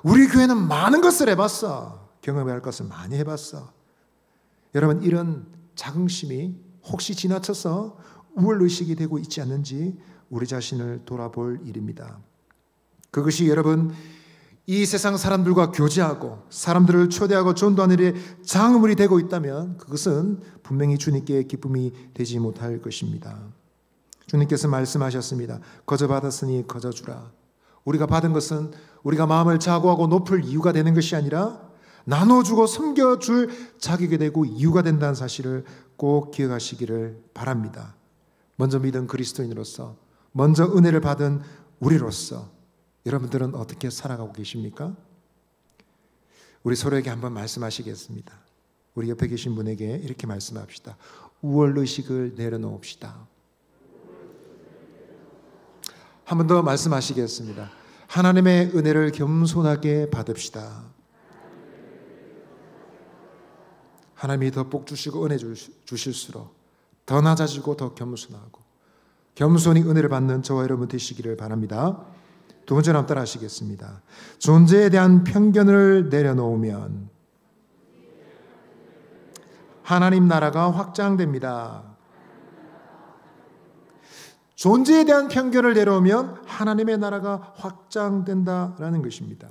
우리 교회는 많은 것을 해봤어. 경험해야 할 것을 많이 해봤어. 여러분, 이런 자긍심이 혹시 지나쳐서 우월의식이 되고 있지 않는지 우리 자신을 돌아볼 일입니다. 그것이 여러분, 이 세상 사람들과 교제하고 사람들을 초대하고 전도하는 일에 장애물이 되고 있다면 그것은 분명히 주님께 기쁨이 되지 못할 것입니다. 주님께서 말씀하셨습니다. 거저 받았으니 거저 주라. 우리가 받은 것은 우리가 마음을 자고하고 높을 이유가 되는 것이 아니라 나눠주고 섬겨줄 자격이 되고 이유가 된다는 사실을 꼭 기억하시기를 바랍니다. 먼저 믿은 그리스도인으로서, 먼저 은혜를 받은 우리로서 여러분들은 어떻게 살아가고 계십니까? 우리 서로에게 한번 말씀하시겠습니다. 우리 옆에 계신 분에게 이렇게 말씀합시다. 우월의식을 내려놓읍시다. 한 번 더 말씀하시겠습니다. 하나님의 은혜를 겸손하게 받읍시다. 하나님이 더 복 주시고 은혜 주실수록 더 낮아지고 더 겸손하고 겸손히 은혜를 받는 저와 여러분 되시기를 바랍니다. 두 번째로 한번 따라 하시겠습니다. 존재에 대한 편견을 내려놓으면 하나님 나라가 확장됩니다. 존재에 대한 편견을 내려오면 하나님의 나라가 확장된다라는 것입니다.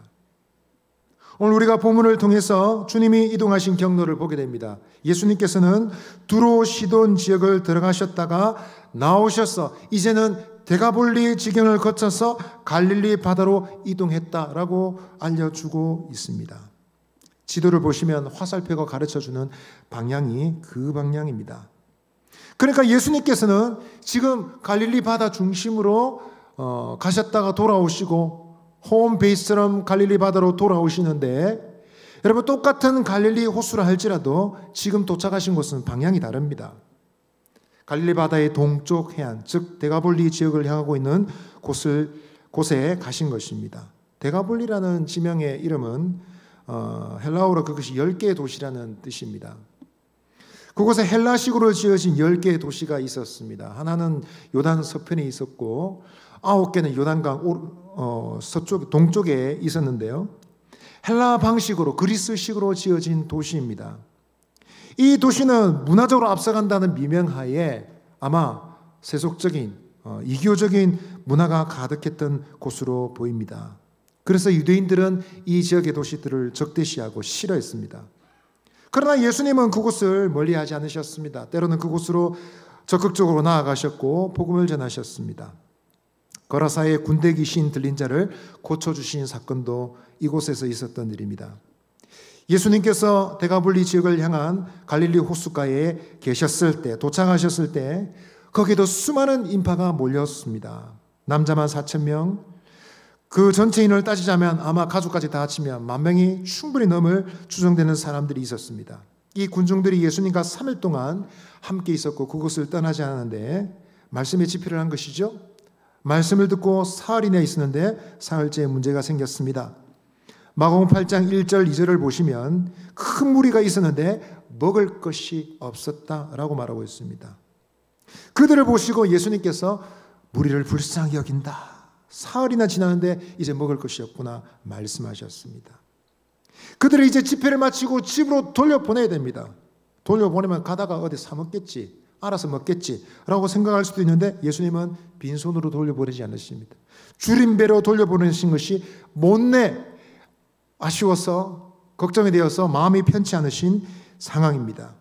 오늘 우리가 본문을 통해서 주님이 이동하신 경로를 보게 됩니다. 예수님께서는 두로 시돈 지역을 들어가셨다가 나오셔서 이제는 데가볼리 지경을 거쳐서 갈릴리 바다로 이동했다라고 알려주고 있습니다. 지도를 보시면 화살표가 가르쳐주는 방향이 그 방향입니다. 그러니까 예수님께서는 지금 갈릴리 바다 중심으로 가셨다가 돌아오시고 홈 베이스처럼 갈릴리 바다로 돌아오시는데 여러분, 똑같은 갈릴리 호수라 할지라도 지금 도착하신 곳은 방향이 다릅니다. 갈릴리 바다의 동쪽 해안, 즉 데가볼리 지역을 향하고 있는 곳에 가신 것입니다. 데가볼리라는 지명의 이름은 헬라어로 그것이 10개의 도시라는 뜻입니다. 그곳에 헬라식으로 지어진 10개의 도시가 있었습니다. 하나는 요단 서편에 있었고 9개는 요단강 동쪽에 있었는데요. 헬라 방식으로, 그리스식으로 지어진 도시입니다. 이 도시는 문화적으로 앞서간다는 미명하에 아마 세속적인 이교적인 문화가 가득했던 곳으로 보입니다. 그래서 유대인들은 이 지역의 도시들을 적대시하고 싫어했습니다. 그러나 예수님은 그곳을 멀리하지 않으셨습니다. 때로는 그곳으로 적극적으로 나아가셨고 복음을 전하셨습니다. 거라사의 군대 귀신 들린 자를 고쳐주신 사건도 이곳에서 있었던 일입니다. 예수님께서 데가볼리 지역을 향한 갈릴리 호숫가에 계셨을 때, 도착하셨을 때 거기에도 수많은 인파가 몰렸습니다. 남자만 4,000명, 그 전체 인원을 따지자면 아마 가족까지 다 합치면 10,000명이 충분히 넘을 추정되는 사람들이 있었습니다. 이 군중들이 예수님과 3일 동안 함께 있었고 그곳을 떠나지 않았는데 말씀에 집필을 한 것이죠. 말씀을 듣고 사흘이나 있었는데 사흘째에 문제가 생겼습니다. 마가복음 8장 1절 2절을 보시면 큰 무리가 있었는데 먹을 것이 없었다라고 말하고 있습니다. 그들을 보시고 예수님께서 무리를 불쌍히 여긴다. 사흘이나 지났는데 이제 먹을 것이 없구나 말씀하셨습니다. 그들을 이제 집회를 마치고 집으로 돌려보내야 됩니다. 돌려보내면 가다가 어디 사 먹겠지, 알아서 먹겠지 라고 생각할 수도 있는데 예수님은 빈손으로 돌려보내지 않으십니다. 줄임배로 돌려보내신 것이 못내 아쉬워서 걱정이 되어서 마음이 편치 않으신 상황입니다.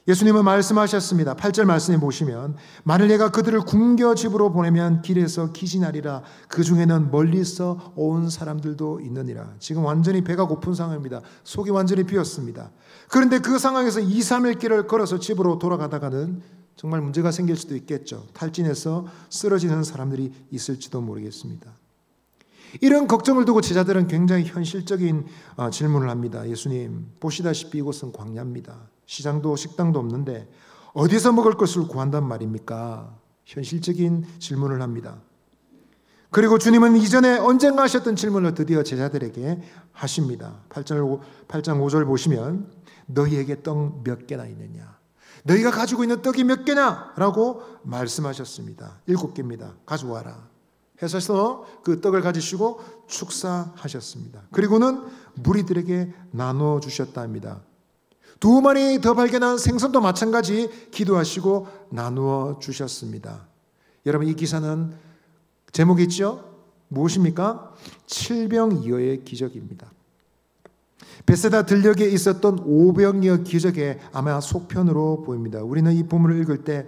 예수님은 말씀하셨습니다. 8절 말씀에 보시면 만일 내가 그들을 굶겨 집으로 보내면 길에서 기진하리라. 그 중에는 멀리서 온 사람들도 있느니라. 지금 완전히 배가 고픈 상황입니다. 속이 완전히 비었습니다. 그런데 그 상황에서 2, 3일 길을 걸어서 집으로 돌아가다가는 정말 문제가 생길 수도 있겠죠. 탈진해서 쓰러지는 사람들이 있을지도 모르겠습니다. 이런 걱정을 두고 제자들은 굉장히 현실적인 질문을 합니다. 예수님, 보시다시피 이곳은 광야입니다. 시장도 식당도 없는데 어디서 먹을 것을 구한단 말입니까? 현실적인 질문을 합니다. 그리고 주님은 이전에 언젠가 하셨던 질문을 드디어 제자들에게 하십니다. 8장 5절 보시면 너희에게 떡 몇 개나 있느냐? 너희가 가지고 있는 떡이 몇 개냐? 라고 말씀하셨습니다. 7개입니다. 가져와라. 해서 그 떡을 가지시고 축사하셨습니다. 그리고는 무리들에게 나눠 주셨다 합니다. 2마리 더 발견한 생선도 마찬가지 기도하시고 나누어 주셨습니다. 여러분 이 기사는 제목이 있죠? 무엇입니까? 칠병이어의 기적입니다. 베세다 들녘에 있었던 오병이어 기적의 아마 속편으로 보입니다. 우리는 이 본문을 읽을 때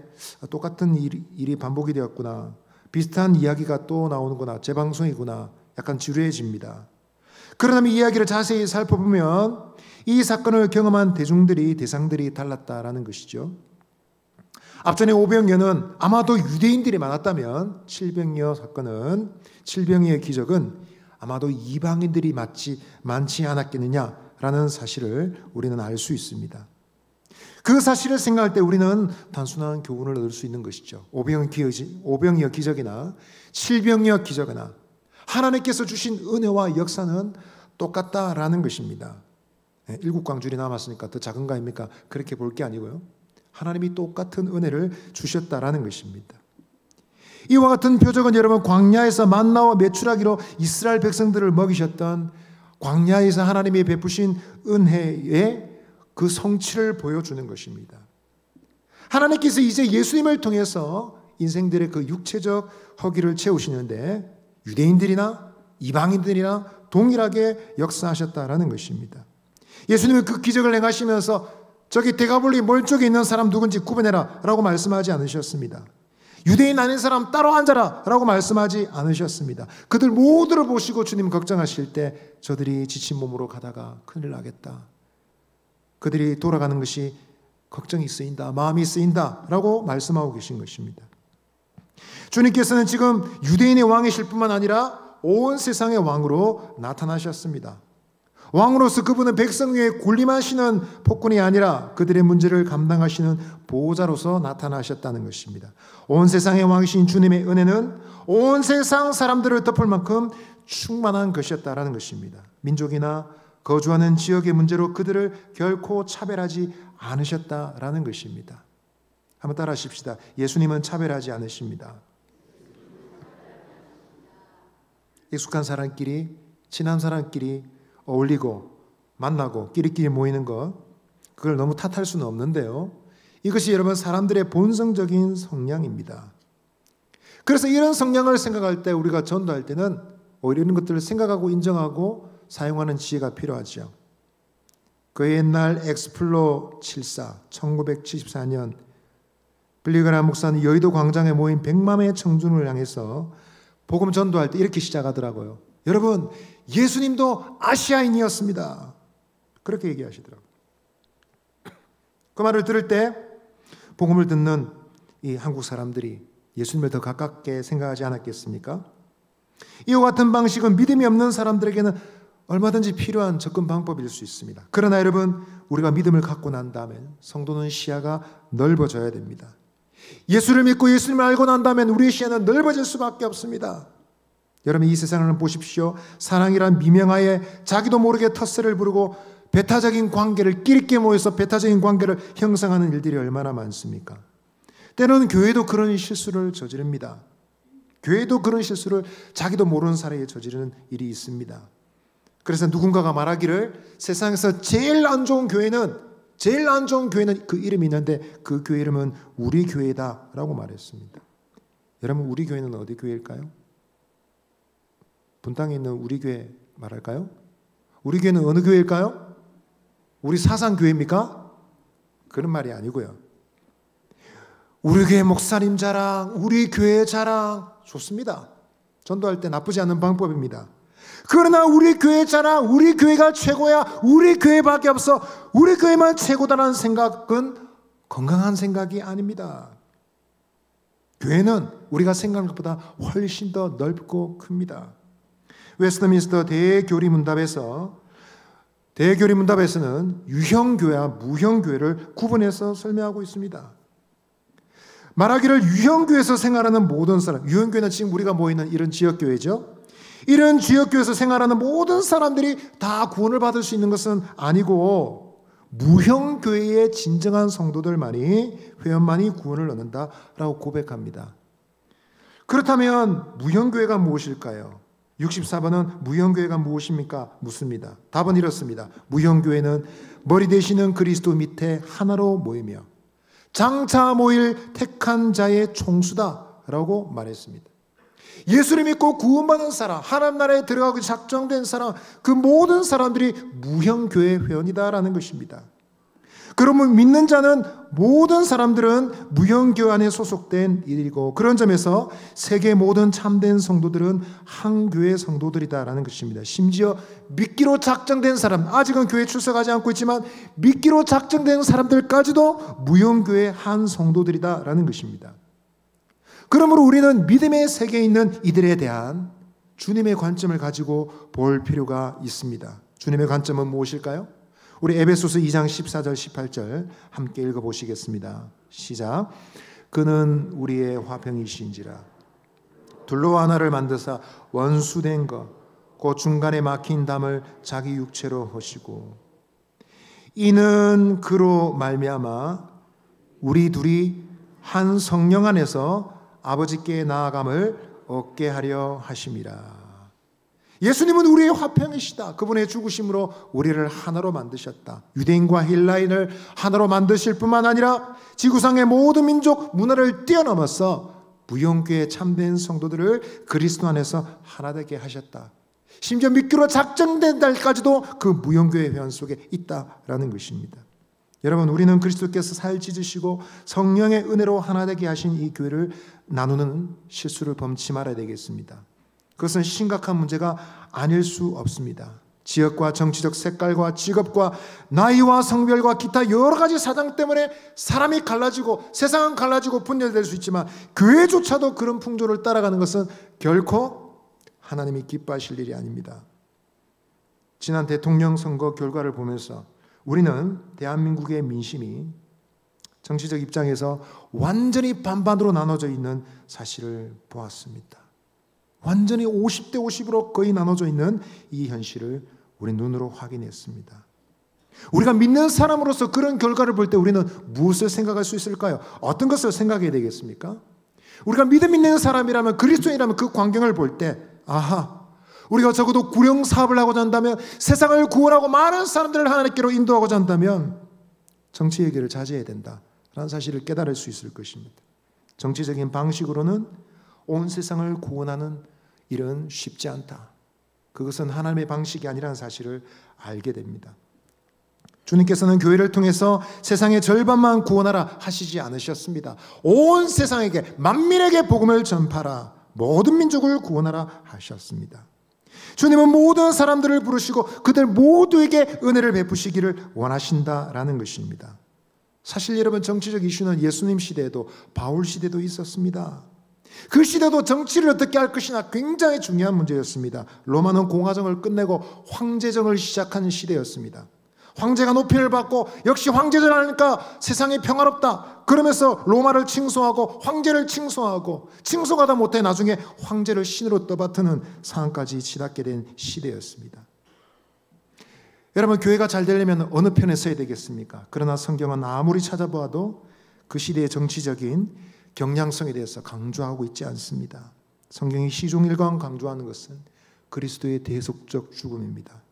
똑같은 일이 반복이 되었구나, 비슷한 이야기가 또 나오는구나, 재방송이구나, 약간 지루해집니다. 그러나 이 이야기를 자세히 살펴보면 이 사건을 경험한 대상들이 달랐다라는 것이죠. 앞전에 오병이어는 아마도 유대인들이 많았다면 칠병이어 기적은 아마도 이방인들이 많지 않았겠느냐라는 사실을 우리는 알 수 있습니다. 그 사실을 생각할 때 우리는 단순한 교훈을 얻을 수 있는 것이죠. 오병이어 기적이나 칠병이어 기적이나 하나님께서 주신 은혜와 역사는 똑같다라는 것입니다. 7광줄이 남았으니까 더 작은 거 아닙니까? 그렇게 볼 게 아니고요. 하나님이 똑같은 은혜를 주셨다라는 것입니다. 이와 같은 표적은 여러분 광야에서 만나와 메추라기로 이스라엘 백성들을 먹이셨던 광야에서 하나님이 베푸신 은혜의 그 성취를 보여주는 것입니다. 하나님께서 이제 예수님을 통해서 인생들의 그 육체적 허기를 채우시는데 유대인들이나 이방인들이나 동일하게 역사하셨다라는 것입니다. 예수님은 그 기적을 행하시면서 저기 대가볼리 멀 쪽에 있는 사람 누군지 구분해라 라고 말씀하지 않으셨습니다. 유대인 아닌 사람 따로 앉아라 라고 말씀하지 않으셨습니다. 그들 모두를 보시고 주님 걱정하실 때 저들이 지친 몸으로 가다가 큰일 나겠다, 그들이 돌아가는 것이 걱정이 쓰인다, 마음이 쓰인다 라고 말씀하고 계신 것입니다. 주님께서는 지금 유대인의 왕이실 뿐만 아니라 온 세상의 왕으로 나타나셨습니다. 왕으로서 그분은 백성 위에 군림하시는 폭군이 아니라 그들의 문제를 감당하시는 보호자로서 나타나셨다는 것입니다. 온 세상의 왕이신 주님의 은혜는 온 세상 사람들을 덮을 만큼 충만한 것이었다라는 것입니다. 민족이나 거주하는 지역의 문제로 그들을 결코 차별하지 않으셨다라는 것입니다. 한번 따라 하십시다. 예수님은 차별하지 않으십니다. 익숙한 사람끼리, 친한 사람끼리 어울리고 만나고 끼리끼리 모이는 것, 그걸 너무 탓할 수는 없는데요. 이것이 여러분 사람들의 본성적인 성향입니다. 그래서 이런 성향을 생각할 때 우리가 전도할 때는 오히려 이런 것들을 생각하고 인정하고 사용하는 지혜가 필요하죠. 그 옛날 엑스플로 74, 1974년 빌리그람 목사는 여의도 광장에 모인 100만의 청중을 향해서 복음 전도할 때 이렇게 시작하더라고요. 여러분, 예수님도 아시아인이었습니다. 그렇게 얘기하시더라고요. 그 말을 들을 때 복음을 듣는 이 한국 사람들이 예수님을 더 가깝게 생각하지 않았겠습니까? 이와 같은 방식은 믿음이 없는 사람들에게는 얼마든지 필요한 접근 방법일 수 있습니다. 그러나 여러분, 우리가 믿음을 갖고 난 다음에 성도는 시야가 넓어져야 됩니다. 예수를 믿고 예수님을 알고 난 다음에 우리의 시야는 넓어질 수밖에 없습니다. 여러분, 이 세상을 보십시오. 사랑이란 미명하에 자기도 모르게 텃세를 부르고 배타적인 관계를 끼리끼리 모여서 배타적인 관계를 형성하는 일들이 얼마나 많습니까? 때로는 교회도 그런 실수를 저지릅니다. 교회도 그런 실수를 자기도 모르는 사이에 저지르는 일이 있습니다. 그래서 누군가가 말하기를 세상에서 제일 안 좋은 교회는 그 이름이 있는데 그 교회 이름은 우리 교회다 라고 말했습니다. 여러분, 우리 교회는 어디 교회일까요? 분당에 있는 우리 교회 말할까요? 우리 교회는 어느 교회일까요? 우리 사상교회입니까? 그런 말이 아니고요. 우리 교회 목사님 자랑, 우리 교회 자랑 좋습니다. 전도할 때 나쁘지 않은 방법입니다. 그러나 우리 교회 자랑, 우리 교회가 최고야, 우리 교회밖에 없어, 우리 교회만 최고다라는 생각은 건강한 생각이 아닙니다. 교회는 우리가 생각하는 것보다 훨씬 더 넓고 큽니다. 웨스트민스터 대교리 문답에서는 유형교회와 무형교회를 구분해서 설명하고 있습니다. 말하기를 유형교회에서 생활하는 모든 사람, 유형교회는 지금 우리가 모이는 이런 지역교회죠. 이런 지역교회에서 생활하는 모든 사람들이 다 구원을 받을 수 있는 것은 아니고 무형교회의 진정한 성도들만이, 회원만이 구원을 얻는다라고 고백합니다. 그렇다면 무형교회가 무엇일까요? 64번은 무형교회가 무엇입니까? 묻습니다. 답은 이렇습니다. 무형교회는 머리 되시는 그리스도 밑에 하나로 모이며 장차 모일 택한 자의 총수다라고 말했습니다. 예수를 믿고 구원받은 사람, 하나님 나라에 들어가고 작정된 사람, 그 모든 사람들이 무형교회 회원이다라는 것입니다. 그러면 믿는 자는 모든 사람들은 무형교회 안에 소속된 일이고, 그런 점에서 세계 모든 참된 성도들은 한 교회 성도들이다라는 것입니다. 심지어 믿기로 작정된 사람, 아직은 교회 출석하지 않고 있지만 믿기로 작정된 사람들까지도 무형교회 한 성도들이다라는 것입니다. 그러므로 우리는 믿음의 세계에 있는 이들에 대한 주님의 관점을 가지고 볼 필요가 있습니다. 주님의 관점은 무엇일까요? 우리 에베소서 2장 14절 18절 함께 읽어보시겠습니다. 시작. 그는 우리의 화평이신지라 둘로 하나를 만드사 원수된 것 곧 중간에 막힌 담을 자기 육체로 하시고 이는 그로 말미암아 우리 둘이 한 성령 안에서 아버지께 나아감을 얻게 하려 하심이라. 예수님은 우리의 화평이시다. 그분의 죽으심으로 우리를 하나로 만드셨다. 유대인과 헬라인을 하나로 만드실 뿐만 아니라 지구상의 모든 민족 문화를 뛰어넘어서 무형교회 참된 성도들을 그리스도 안에서 하나 되게 하셨다. 심지어 믿기로 작정된 날까지도 그 무형교회 회원 속에 있다라는 것입니다. 여러분, 우리는 그리스도께서 살 찢으시고 성령의 은혜로 하나 되게 하신 이 교회를 나누는 실수를 범치 말아야 되겠습니다. 그것은 심각한 문제가 아닐 수 없습니다. 지역과 정치적 색깔과 직업과 나이와 성별과 기타 여러 가지 사정 때문에 사람이 갈라지고 세상은 갈라지고 분열될 수 있지만 교회조차도 그런 풍조를 따라가는 것은 결코 하나님이 기뻐하실 일이 아닙니다. 지난 대통령 선거 결과를 보면서 우리는 대한민국의 민심이 정치적 입장에서 완전히 반반으로 나눠져 있는 사실을 보았습니다. 완전히 50대 50으로 거의 나눠져 있는 이 현실을 우리 눈으로 확인했습니다. 우리가 믿는 사람으로서 그런 결과를 볼 때 우리는 무엇을 생각할 수 있을까요? 어떤 것을 생각해야 되겠습니까? 우리가 믿음 있는 사람이라면, 그리스도인이라면 그 광경을 볼 때 아하, 우리가 적어도 구령 사업을 하고자 한다면, 세상을 구원하고 많은 사람들을 하나님께로 인도하고자 한다면 정치 얘기를 자제해야 된다라는 사실을 깨달을 수 있을 것입니다. 정치적인 방식으로는 온 세상을 구원하는 일은 쉽지 않다. 그것은 하나님의 방식이 아니라는 사실을 알게 됩니다. 주님께서는 교회를 통해서 세상의 절반만 구원하라 하시지 않으셨습니다. 온 세상에게, 만민에게 복음을 전파하라, 모든 민족을 구원하라 하셨습니다. 주님은 모든 사람들을 부르시고 그들 모두에게 은혜를 베푸시기를 원하신다라는 것입니다. 사실 여러분, 정치적 이슈는 예수님 시대에도 바울 시대도 있었습니다. 그 시대도 정치를 어떻게 할 것이냐 굉장히 중요한 문제였습니다. 로마는 공화정을 끝내고 황제정을 시작하는 시대였습니다. 황제가 높임을 받고 역시 황제제를 하니까 세상이 평화롭다 그러면서 로마를 칭송하고 황제를 칭송하고 칭송하다 못해 나중에 황제를 신으로 떠받드는 상황까지 치닫게 된 시대였습니다. 여러분, 교회가 잘 되려면 어느 편에 서야 되겠습니까? 그러나 성경은 아무리 찾아보아도 그 시대의 정치적인 경향성에 대해서 강조하고 있지 않습니다. 성경이 시종일관 강조하는 것은 그리스도의 대속적 죽음입니다.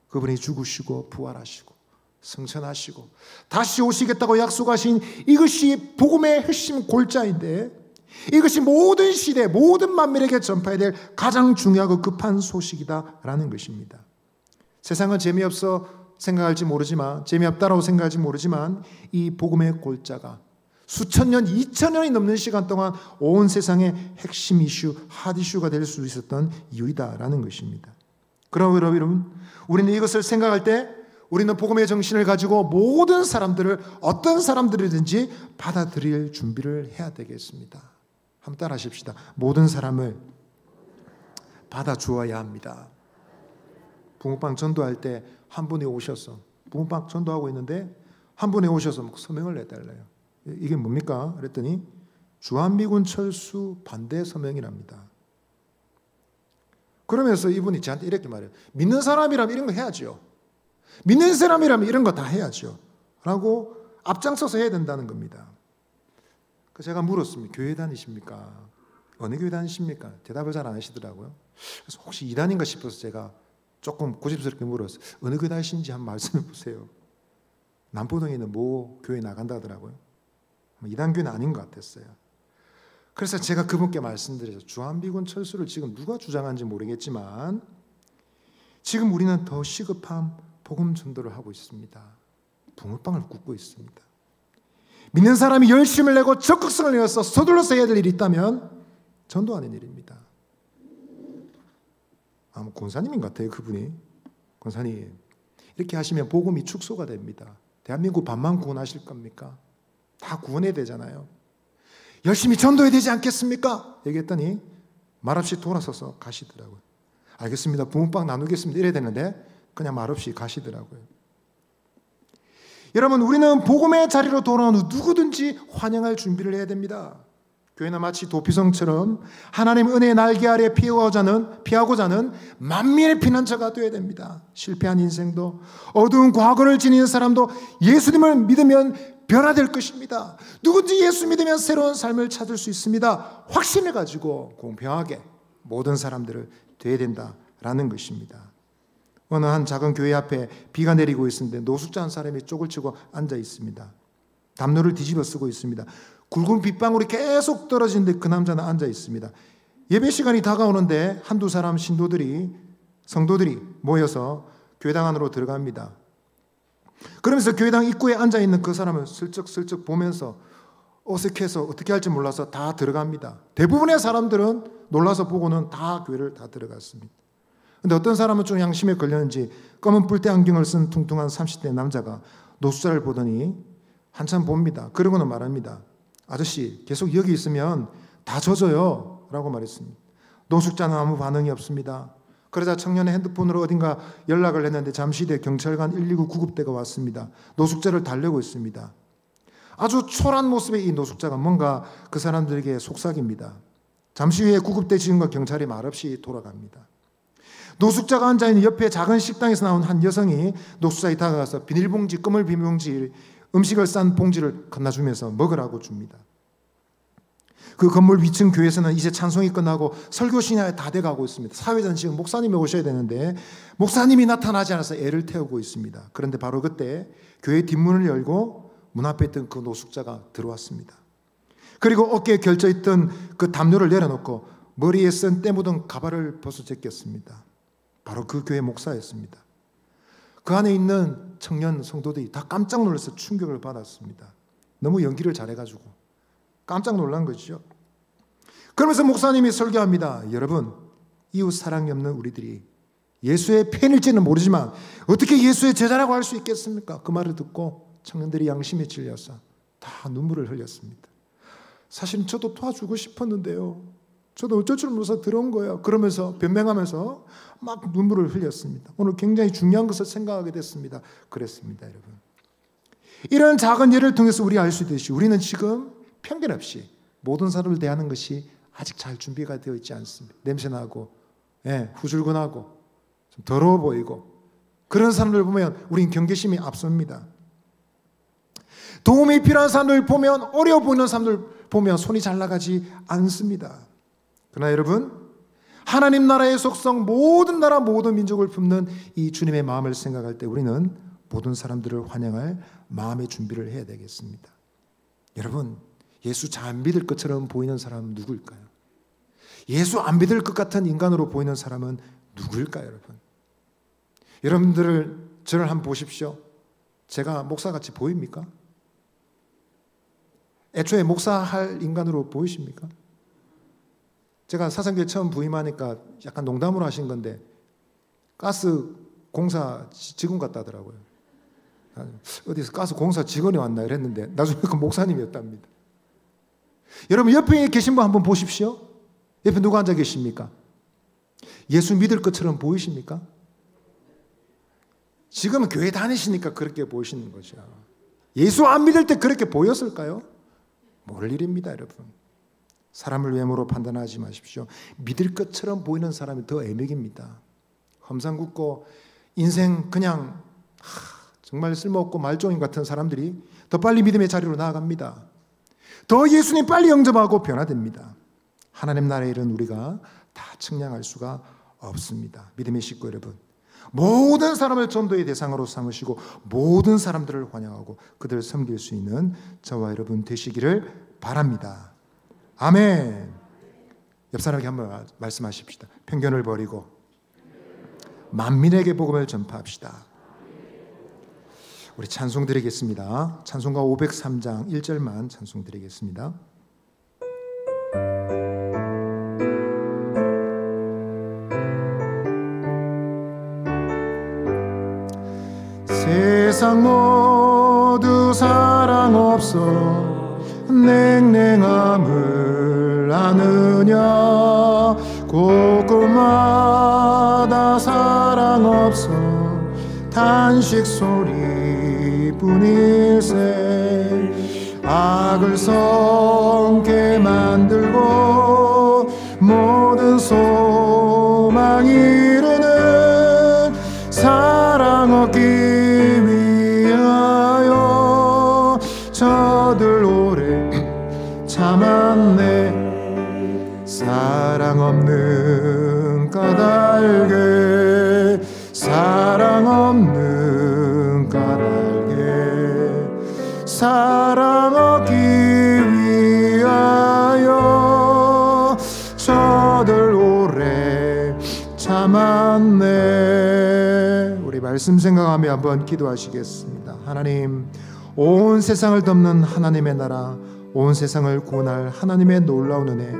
그분이 죽으시고 부활하시고 승천하시고 다시 오시겠다고 약속하신 이것이 복음의 핵심 골자인데, 이것이 모든 시대 모든 만민에게 전파해야 될 가장 중요하고 급한 소식이다라는 것입니다. 세상은 재미없어 생각할지 모르지만, 재미없다라고 생각할지 모르지만 이 복음의 골자가 수천 년, 2000년이 넘는 시간 동안 온 세상의 핵심 이슈, 핫 이슈가 될 수 있었던 이유이다라는 것입니다. 그러므로 여러분, 우리는 이것을 생각할 때 우리는 복음의 정신을 가지고 모든 사람들을 어떤 사람들이든지 받아들일 준비를 해야 되겠습니다. 한번 따라 하십시다. 모든 사람을 받아주어야 합니다. 붕어빵 전도할 때 한 분이 오셔서, 붕어빵 전도하고 있는데 한 분이 오셔서 서명을 내달래요. 이게 뭡니까? 그랬더니 주한미군 철수 반대 서명이랍니다. 그러면서 이분이 저한테 이렇게 말해요. 믿는 사람이라면 이런 거 해야죠. 믿는 사람이라면 이런 거 다 해야죠. 라고 앞장서서 해야 된다는 겁니다. 그래서 제가 물었습니다. 교회 다니십니까? 어느 교회 다니십니까? 대답을 잘 안 하시더라고요. 그래서 혹시 이단인가 싶어서 제가 조금 고집스럽게 물었어요. 어느 교회 다니시는지 한번 말씀해 보세요. 남포동에 있는 모 교회 나간다 하더라고요. 이단 교회는 아닌 것 같았어요. 그래서 제가 그분께 말씀드려서 주한미군 철수를 지금 누가 주장하는지 모르겠지만 지금 우리는 더 시급한 복음 전도를 하고 있습니다. 붕어빵을 굽고 있습니다. 믿는 사람이 열심을 내고 적극성을 내어서 서둘러서 해야 될 일이 있다면 전도하는 일입니다. 아마 권사님인 것 같아요. 그분이. 권사님, 이렇게 하시면 복음이 축소가 됩니다. 대한민국 반만 구원하실 겁니까? 다 구원해야 되잖아요. 열심히 전도해야 되지 않겠습니까? 얘기했더니 말없이 돌아서서 가시더라고요. 알겠습니다. 붕어빵 나누겠습니다. 이래야 되는데 그냥 말없이 가시더라고요. 여러분, 우리는 복음의 자리로 돌아온 후 누구든지 환영할 준비를 해야 됩니다. 교회는 마치 도피성처럼 하나님 은혜의 날개 아래 피하고자 하는 만민의 피난처가 되어야 됩니다. 실패한 인생도 어두운 과거를 지니는 사람도 예수님을 믿으면 변화될 것입니다. 누구든지 예수 믿으면 새로운 삶을 찾을 수 있습니다. 확신을 가지고 공평하게 모든 사람들을 되어야 된다라는 것입니다. 어느 한 작은 교회 앞에 비가 내리고 있는데 노숙자 한 사람이 쪽을 치고 앉아 있습니다. 담요를 뒤집어 쓰고 있습니다. 굵은 빗방울이 계속 떨어지는데 그 남자는 앉아 있습니다. 예배 시간이 다가오는데 한두 사람 성도들이 모여서 교회당 안으로 들어갑니다. 그러면서 교회당 입구에 앉아있는 그 사람을 슬쩍슬쩍 보면서 어색해서 어떻게 할지 몰라서 다 들어갑니다. 대부분의 사람들은 놀라서 보고는 다 교회를 다 들어갔습니다. 근데 어떤 사람은 좀 양심에 걸렸는지 검은 뿔테 안경을 쓴 퉁퉁한 30대 남자가 노숙자를 보더니 한참 봅니다. 그러고는 말합니다. 아저씨, 계속 여기 있으면 다 젖어요 라고 말했습니다. 노숙자는 아무 반응이 없습니다. 그러자 청년의 핸드폰으로 어딘가 연락을 했는데 잠시 뒤에 경찰관 119 구급대가 왔습니다. 노숙자를 달래고 있습니다. 아주 초라한 모습의 이 노숙자가 뭔가 그 사람들에게 속삭입니다. 잠시 후에 구급대 지원과 경찰이 말없이 돌아갑니다. 노숙자가 앉아있는 옆에 작은 식당에서 나온 한 여성이 노숙자에 다가가서 비닐봉지, 그물 비닐봉지, 음식을 싼 봉지를 건네주면서 먹으라고 줍니다. 그 건물 위층 교회에서는 이제 찬송이 끝나고 설교 시간이 다 돼가고 있습니다. 사회자는 지금 목사님이 오셔야 되는데 목사님이 나타나지 않아서 애를 태우고 있습니다. 그런데 바로 그때 교회 뒷문을 열고 문 앞에 있던 그 노숙자가 들어왔습니다. 그리고 어깨에 결져있던 그 담요를 내려놓고 머리에 쓴 때 묻은 가발을 벗어 제꼈습니다. 바로 그 교회 목사였습니다. 그 안에 있는 청년 성도들이 다 깜짝 놀라서 충격을 받았습니다. 너무 연기를 잘해가지고 깜짝 놀란 것이죠. 그러면서 목사님이 설교합니다. 여러분, 이웃 사랑이 없는 우리들이 예수의 팬일지는 모르지만 어떻게 예수의 제자라고 할 수 있겠습니까? 그 말을 듣고 청년들이 양심에 찔려서 다 눈물을 흘렸습니다. 사실은 저도 도와주고 싶었는데요. 저도 어쩔 줄 몰라서 들어온 거예요. 그러면서 변명하면서 막 눈물을 흘렸습니다. 오늘 굉장히 중요한 것을 생각하게 됐습니다. 그랬습니다, 여러분. 이런 작은 예를 통해서 우리 알 수 있듯이 우리는 지금 편견 없이 모든 사람을 대하는 것이 아직 잘 준비가 되어 있지 않습니다. 냄새나고 후줄근하고 좀 더러워 보이고 그런 사람들 보면 우린 경계심이 앞섭니다. 도움이 필요한 사람들 보면, 어려워 보이는 사람들 보면 손이 잘 나가지 않습니다. 그러나 여러분, 하나님 나라의 속성, 모든 나라 모든 민족을 품는 이 주님의 마음을 생각할 때 우리는 모든 사람들을 환영할 마음의 준비를 해야 되겠습니다. 여러분, 예수 잘 안 믿을 것처럼 보이는 사람은 누구일까요? 예수 안 믿을 것 같은 인간으로 보이는 사람은 누구일까요, 여러분? 여러분들을 저를 한번 보십시오. 제가 목사같이 보입니까? 애초에 목사할 인간으로 보이십니까? 제가 사상교회 처음 부임하니까 약간 농담으로 하신 건데 가스 공사 직원 같다더라고요. 어디서 가스 공사 직원이 왔나 이랬는데 나중에 그 목사님이었답니다. 여러분, 옆에 계신 분 한번 보십시오. 옆에 누가 앉아 계십니까? 예수 믿을 것처럼 보이십니까? 지금은 교회 다니시니까 그렇게 보이시는 거죠. 예수 안 믿을 때 그렇게 보였을까요? 모를 일입니다, 여러분. 사람을 외모로 판단하지 마십시오. 믿을 것처럼 보이는 사람이 더 애먹입니다. 험상궂고 인생 그냥 정말 쓸모없고 말종인 같은 사람들이 더 빨리 믿음의 자리로 나아갑니다. 더 예수님 빨리 영접하고 변화됩니다. 하나님 나라의 일은 우리가 다 측량할 수가 없습니다. 믿음의 식구 여러분, 모든 사람을 전도의 대상으로 삼으시고 모든 사람들을 환영하고 그들을 섬길 수 있는 저와 여러분 되시기를 바랍니다. 아멘. 옆 사람에게 한번 말씀하십시다. 편견을 버리고 만민에게 복음을 전파합시다. 우리 찬송 드리겠습니다. 찬송가 503장 1절만 찬송 드리겠습니다. 세상 모두 사랑 없어 냉랭함을 아느냐. 곳곳마다 사랑 없어 탄식 소리뿐일세. 악을 성게 만들고 모든 소망 이루는 사랑 얻기 위하여 저들 오래 참았네. 사랑 없는 까닭에 사랑 없는 까닭에 사랑 얻기 위하여 저들 오래 참았네. 우리 말씀 생각하며 한번 기도하시겠습니다. 하나님, 온 세상을 덮는 하나님의 나라, 온 세상을 구원할 하나님의 놀라운 은혜,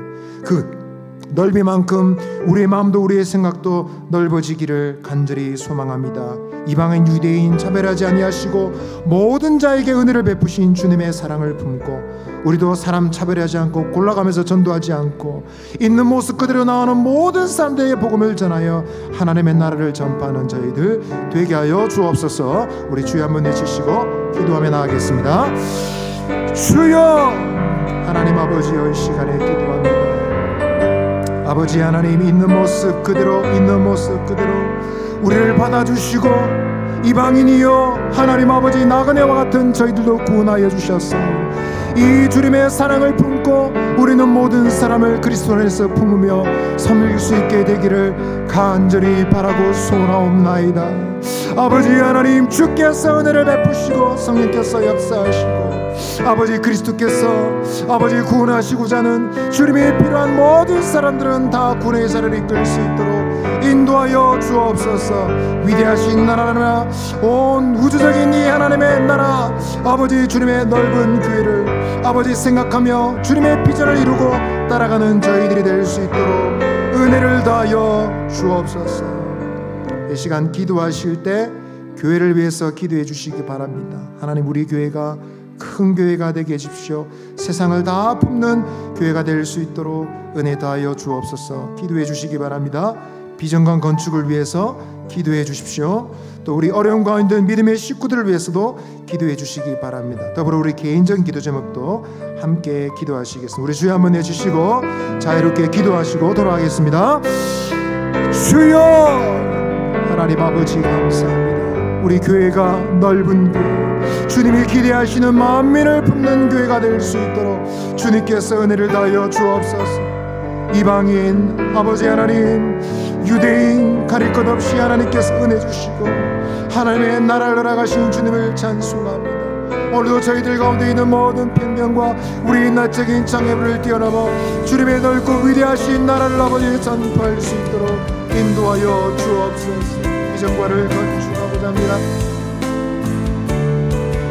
그 넓이만큼 우리의 마음도 우리의 생각도 넓어지기를 간절히 소망합니다. 이방인 유대인 차별하지 아니하시고 모든 자에게 은혜를 베푸신 주님의 사랑을 품고 우리도 사람 차별하지 않고 골라가면서 전도하지 않고 있는 모습 그대로 나오는 모든 사람들에게 복음을 전하여 하나님의 나라를 전파하는 저희들 되게 하여 주옵소서. 우리 주여 한번 내주시고 기도하며 나가겠습니다. 주여, 하나님 아버지여, 이 시간에 기도합니다. 아버지 하나님, 있는 모습 그대로 우리를 받아주시고 이방인이여 하나님 아버지 나그네와 같은 저희들도 구원하여 주셨사오. 이 주님의 사랑을 품고 우리는 모든 사람을 그리스도 안에서 품으며 섬길 수 있게 되기를 간절히 바라고 소원하옵나이다. 아버지 하나님, 주께서 은혜를 베푸시고 성령께서 역사하시고 아버지 그리스도께서 아버지 구원하시고자 하는 주님이 필요한 모든 사람들은 다 구원의 자리를 이끌 수 있도록 인도하여 주옵소서. 위대하신 나라나 온 우주적인 이 하나님의 나라, 아버지 주님의 넓은 교회를 아버지 생각하며 주님의 비전을 이루고 따라가는 저희들이 될 수 있도록 은혜를 다하여 주옵소서. 이 시간 기도하실 때 교회를 위해서 기도해 주시기 바랍니다. 하나님, 우리 교회가 큰 교회가 되게 해주십시오. 세상을 다 품는 교회가 될 수 있도록 은혜 다하여 주옵소서. 기도해 주시기 바랍니다. 비전관 건축을 위해서 기도해 주십시오. 또 우리 어려운 가운데 믿음의 식구들을 위해서도 기도해 주시기 바랍니다. 더불어 우리 개인적인 기도 제목도 함께 기도하시겠습니다. 우리 주여 한번 내주시고 자유롭게 기도하시고 돌아가겠습니다. 주여, 하나님 아버지 감사합니다. 우리 교회가 넓은 교회, 주님이 기대하시는 만민을 품는 교회가 될 수 있도록 주님께서 은혜를 다하여 주옵소서. 이방인 아버지 하나님, 유대인 가릴 것 없이 하나님께서 은혜 주시고 하나님의 나라를 나가신 주님을 찬송합니다. 오늘도 저희들 가운데 있는 모든 편견과 우리 인간적인 장애물을 뛰어넘어 주님의 넓고 위대하신 나라를 아버지 선포할 수 있도록 인도하여 주옵소서. 비전관을 건축하고자 합니다.